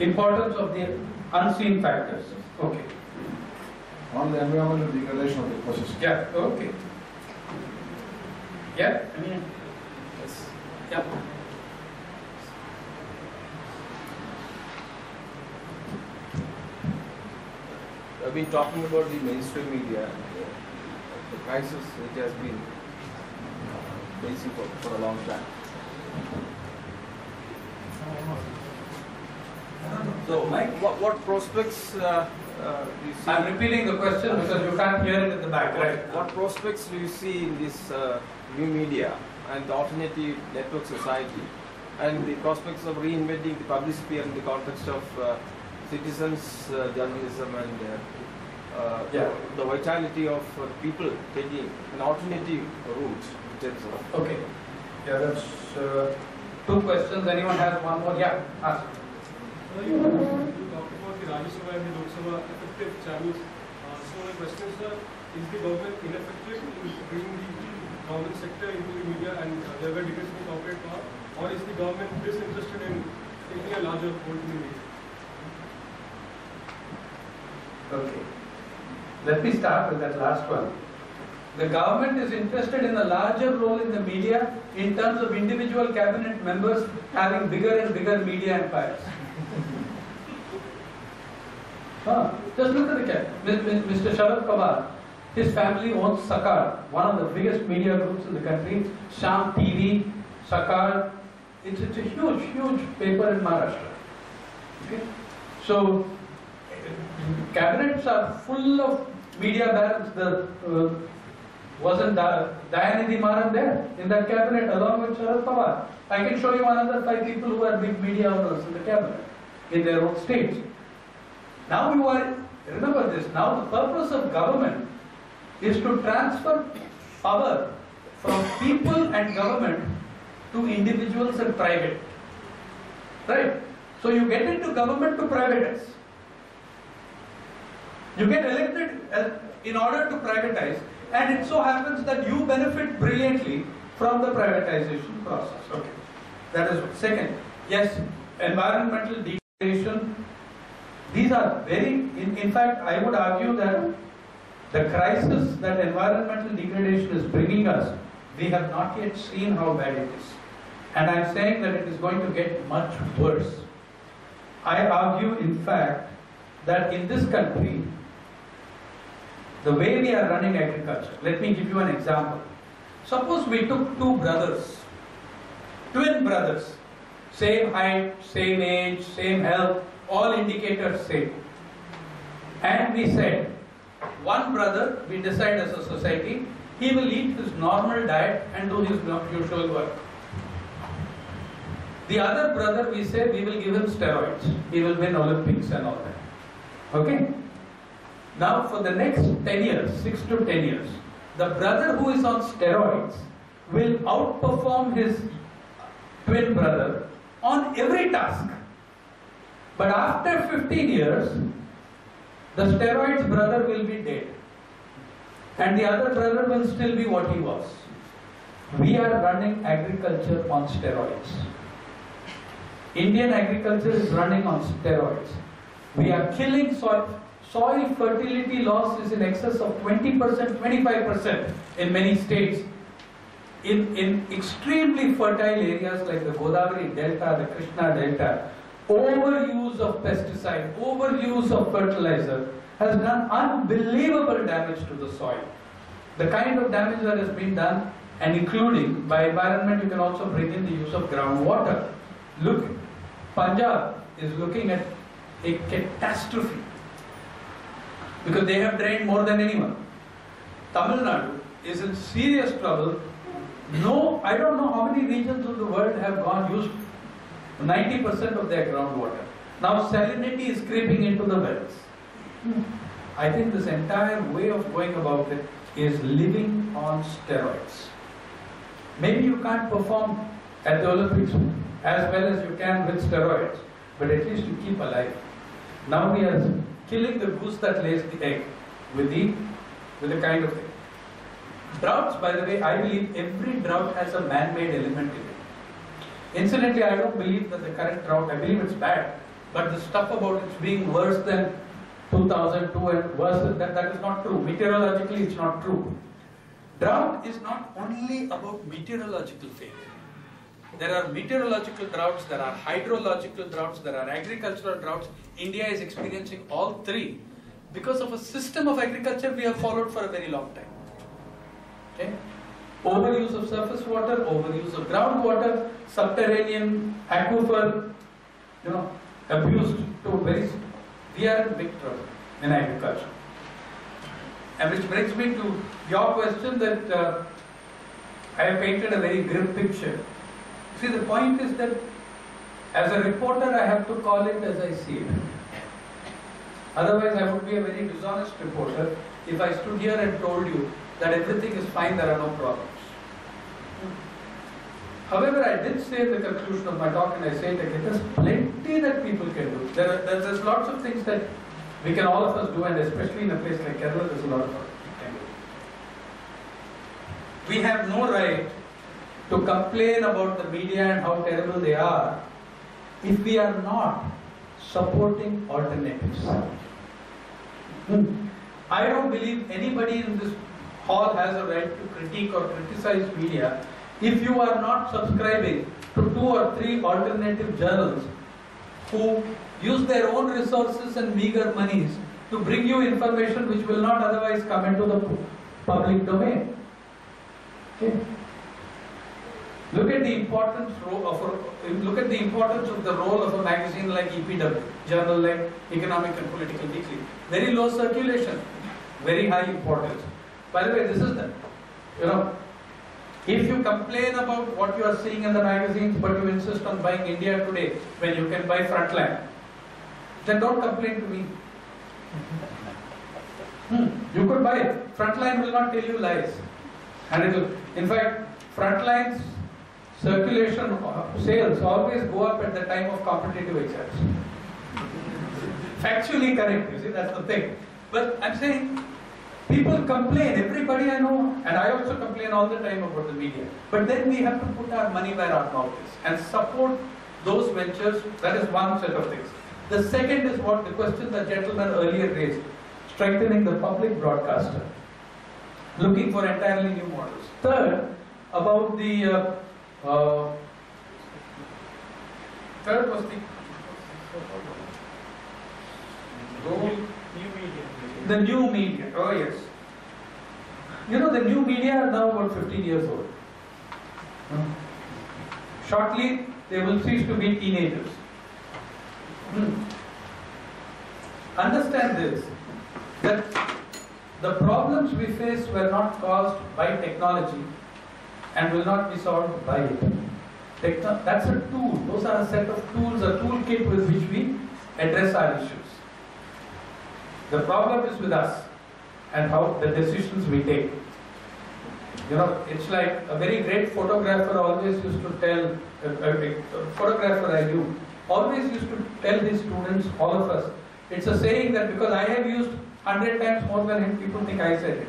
importance of the unseen factors? Okay. On the environmental degradation of the ecosystem. Yeah, okay. Yeah, I mean, Yes. yeah. I've been talking about the mainstream media, the crisis which has been facing for a long time. So, what prospects do you see? I'm repeating the question because you can't hear it in the back, right? What prospects do you see in this new media and the alternative network society, and the prospects of reinventing the public sphere in the context of citizens journalism and the vitality of people taking an alternative route in terms of... Okay. Yeah, that's two questions. Anyone has one more? Yeah, ask. You talked about the Rajya Sabha and the Lok Sabha effective channels. So my question is the government ineffective in bringing the government sector into the media and thereby decreasing corporate power, or is the government disinterested in taking a larger role in the media? Okay. Let me start with that last one. The government is interested in a larger role in the media in terms of individual cabinet members having bigger and bigger media empires. Just look at the cabinet. Mr. Sharad Pawar, his family owns Sakar, one of the biggest media groups in the country. Sham TV, Sakar, it's a huge, huge paper in Maharashtra. Okay? So, cabinets are full of media barons. Wasn't Dayanidhi Maran there in that cabinet along with Sharad Pawar? I can show you another 5 people who are big media owners in the cabinet in their own states. Now remember this, now the purpose of government is to transfer power from people and government to individuals and private. Right? So you get into government to privatize. You get elected in order to privatize, and it so happens that you benefit brilliantly from the privatization process. Okay. That is one. Second, yes, environmental degradation. These are very, in fact, I would argue that the crisis that environmental degradation is bringing us, we have not yet seen how bad it is. And I am saying that it is going to get much worse. I argue, in fact, that in this country, the way we are running agriculture, let me give you an example. Suppose we took 2 brothers, twin brothers, same height, same age, same health, all indicators same. And we said, one brother, we decide as a society, he will eat his normal diet and do his usual work. The other brother, we say, we will give him steroids. He will win Olympics and all that. Okay? Now for the next 10 years, 6 to 10 years, the brother who is on steroids will outperform his twin brother on every task. But after 15 years, the steroids brother will be dead. And the other brother will still be what he was. We are running agriculture on steroids. Indian agriculture is running on steroids. We are killing soil. Soil fertility loss is in excess of 20%, 25% in many states. In extremely fertile areas like the Godavari Delta, the Krishna Delta, overuse of pesticide, overuse of fertilizer has done unbelievable damage to the soil. The kind of damage that has been done, and including by environment, you can also bring in the use of groundwater. Look, Punjab is looking at a catastrophe because they have drained more than anyone. Tamil Nadu is in serious trouble. No, I don't know how many regions of the world have used 90% of their groundwater. Now salinity is creeping into the wells. I think this entire way of going about it is living on steroids. Maybe you can't perform at the Olympics as well as you can with steroids, but at least you keep alive. Now we are killing the goose that lays the egg with the kind of thing. Droughts, by the way, I believe every drought has a man-made element in it. Incidentally, I don't believe that the current drought, I believe it's bad, but the stuff about it being worse than 2002 and worse than that is not true. Meteorologically, it's not true. Drought is not only about meteorological failure. There are meteorological droughts, there are hydrological droughts, there are agricultural droughts. India is experiencing all three because of a system of agriculture we have followed for a very long time. Okay? Overuse of surface water, overuse of groundwater, subterranean aquifer, abused to we are in big trouble in agriculture. And which brings me to your question that I have painted a very grim picture. See, the point is that as a reporter I have to call it as I see it. Otherwise I would be a very dishonest reporter if I stood here and told you that everything is fine, there are no problems. However, I did say at the conclusion of my talk, and I say it again, there's plenty that people can do. There's lots of things that we can, all of us do, and especially in a place like Kerala, there's a lot of work we can do. We have no right to complain about the media and how terrible they are if we are not supporting alternatives. I don't believe anybody in this hall has a right to critique or criticize media if you are not subscribing to 2 or 3 alternative journals who use their own resources and meager monies to bring you information which will not otherwise come into the public domain. Okay. Look at the importance of the role of a magazine like EPW, journal like Economic and Political Weekly. Very low circulation, very high importance. By the way, this is the, if you complain about what you are seeing in the magazines, but you insist on buying India Today when you can buy Frontline, then don't complain to me. You could buy it. Frontline will not tell you lies. And it will, in fact, Frontline's circulation sales always go up at the time of competitive exams. Factually correct, you see, that's the thing. But I'm saying, people complain, everybody I know, and I also complain all the time about the media. But then we have to put our money where our mouth is and support those ventures. That is one set of things. The second is what the question the gentleman earlier raised, strengthening the public broadcaster, looking for entirely new models. Third, about the third was the new media. Oh yes. The new media are now about 15 years old. Shortly, they will cease to be teenagers. Understand this, that the problems we face were not caused by technology and will not be solved by it. That's a tool. Those are a set of tools, a toolkit with which we address our issues. The problem is with us and how the decisions we take. It's like a very great photographer always used to tell, a photographer I knew, always used to tell his students, all of us, it's a saying that because I have used 100 times more than him, people think I said it.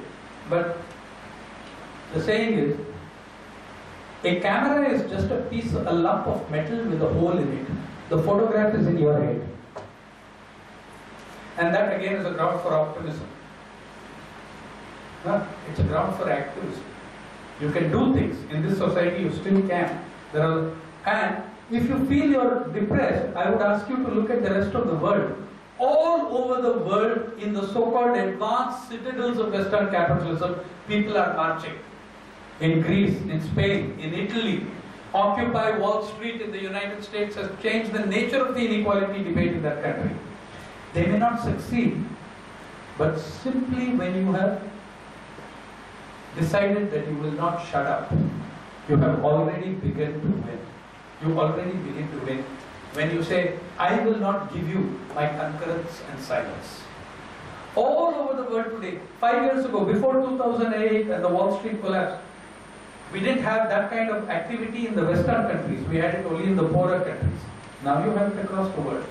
But the saying is, a camera is just a lump of metal with a hole in it. The photograph is in your head. And that again is a ground for optimism. It's a ground for activism. You can do things. In this society you still can. And if you feel you're depressed, I would ask you to look at the rest of the world. All over the world, in the so-called advanced citadels of Western capitalism, people are marching. In Greece, in Spain, in Italy, Occupy Wall Street in the United States has changed the nature of the inequality debate in that country. They may not succeed, but simply when you have decided that you will not shut up, you have already begun to win. You already begin to win when you say, I will not give you my concurrence and silence. All over the world today, 5 years ago, before 2008 and the Wall Street collapse, We didn't have that kind of activity in the Western countries. We had it only in the poorer countries. Now you have it across the world.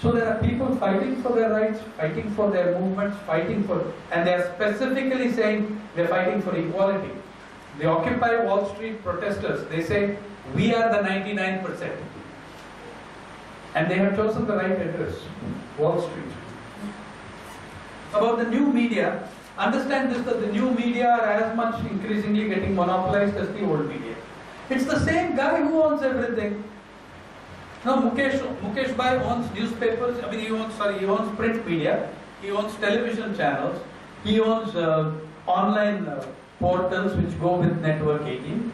So there are people fighting for their rights, fighting for their movements, fighting for, and they are specifically saying they're fighting for equality. The Occupy Wall Street protesters, they say, we are the 99%. And they have chosen the right address, Wall Street. About the new media, understand this, that the new media are as much increasingly getting monopolized as the old media. It's the same guy who owns everything. Now Mukesh Bhai owns newspapers, he owns print media, he owns television channels, he owns online portals which go with network 18.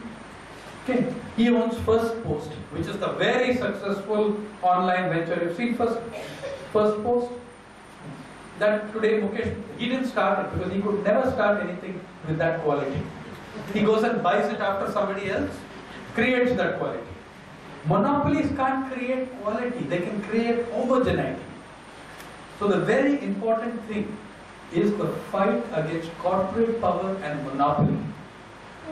Okay. He owns First Post, which is the very successful online venture. You've seen First Post? That today Mukesh, he didn't start it because he could never start anything with that quality. He goes and buys it after somebody else, creates that quality. Monopolies can't create quality, they can create homogeneity. So the very important thing is the fight against corporate power and monopoly.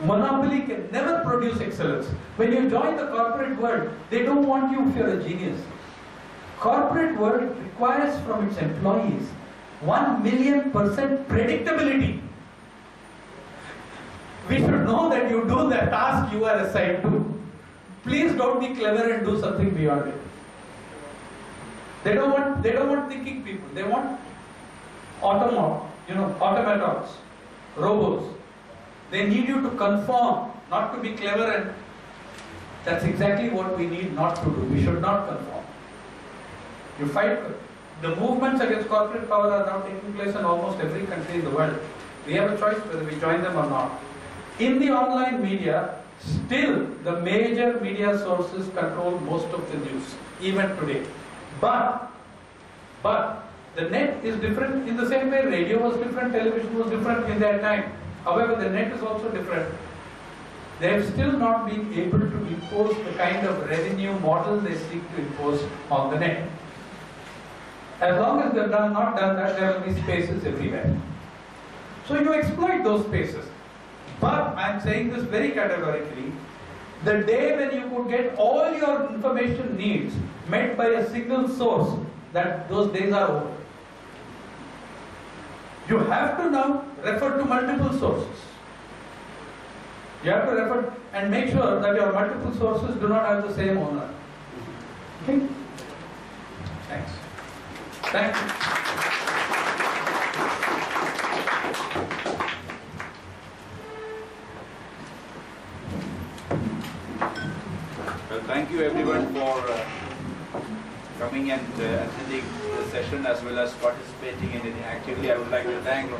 Monopoly can never produce excellence. When you join the corporate world, they don't want you if you're a genius. Corporate world requires from its employees 1,000,000% predictability. We should know that you do the task you are assigned to. Please don't be clever and do something beyond it. They don't want thinking people. They want automatons, robots. They need you to conform, not to be clever, and that's exactly what we need not to do. We should not conform. You fight. The movements against corporate power are now taking place in almost every country in the world. We have a choice whether we join them or not. In the online media, still the major media sources control most of the news, even today. But the net is different in the same way radio was different, television was different in their time. However, the net is also different. They have still not been able to impose the kind of revenue model they seek to impose on the net. As long as they have not done that, there will be spaces everywhere. So you exploit those spaces. But I am saying this very categorically, the day when you could get all your information needs met by a single source, that those days are over. You have to now refer to multiple sources. You have to refer and make sure that your multiple sources do not have the same owner. Okay? Thanks. Thank you. Well, thank you everyone for coming and attending the session as well as participating in it actively. I would like to thank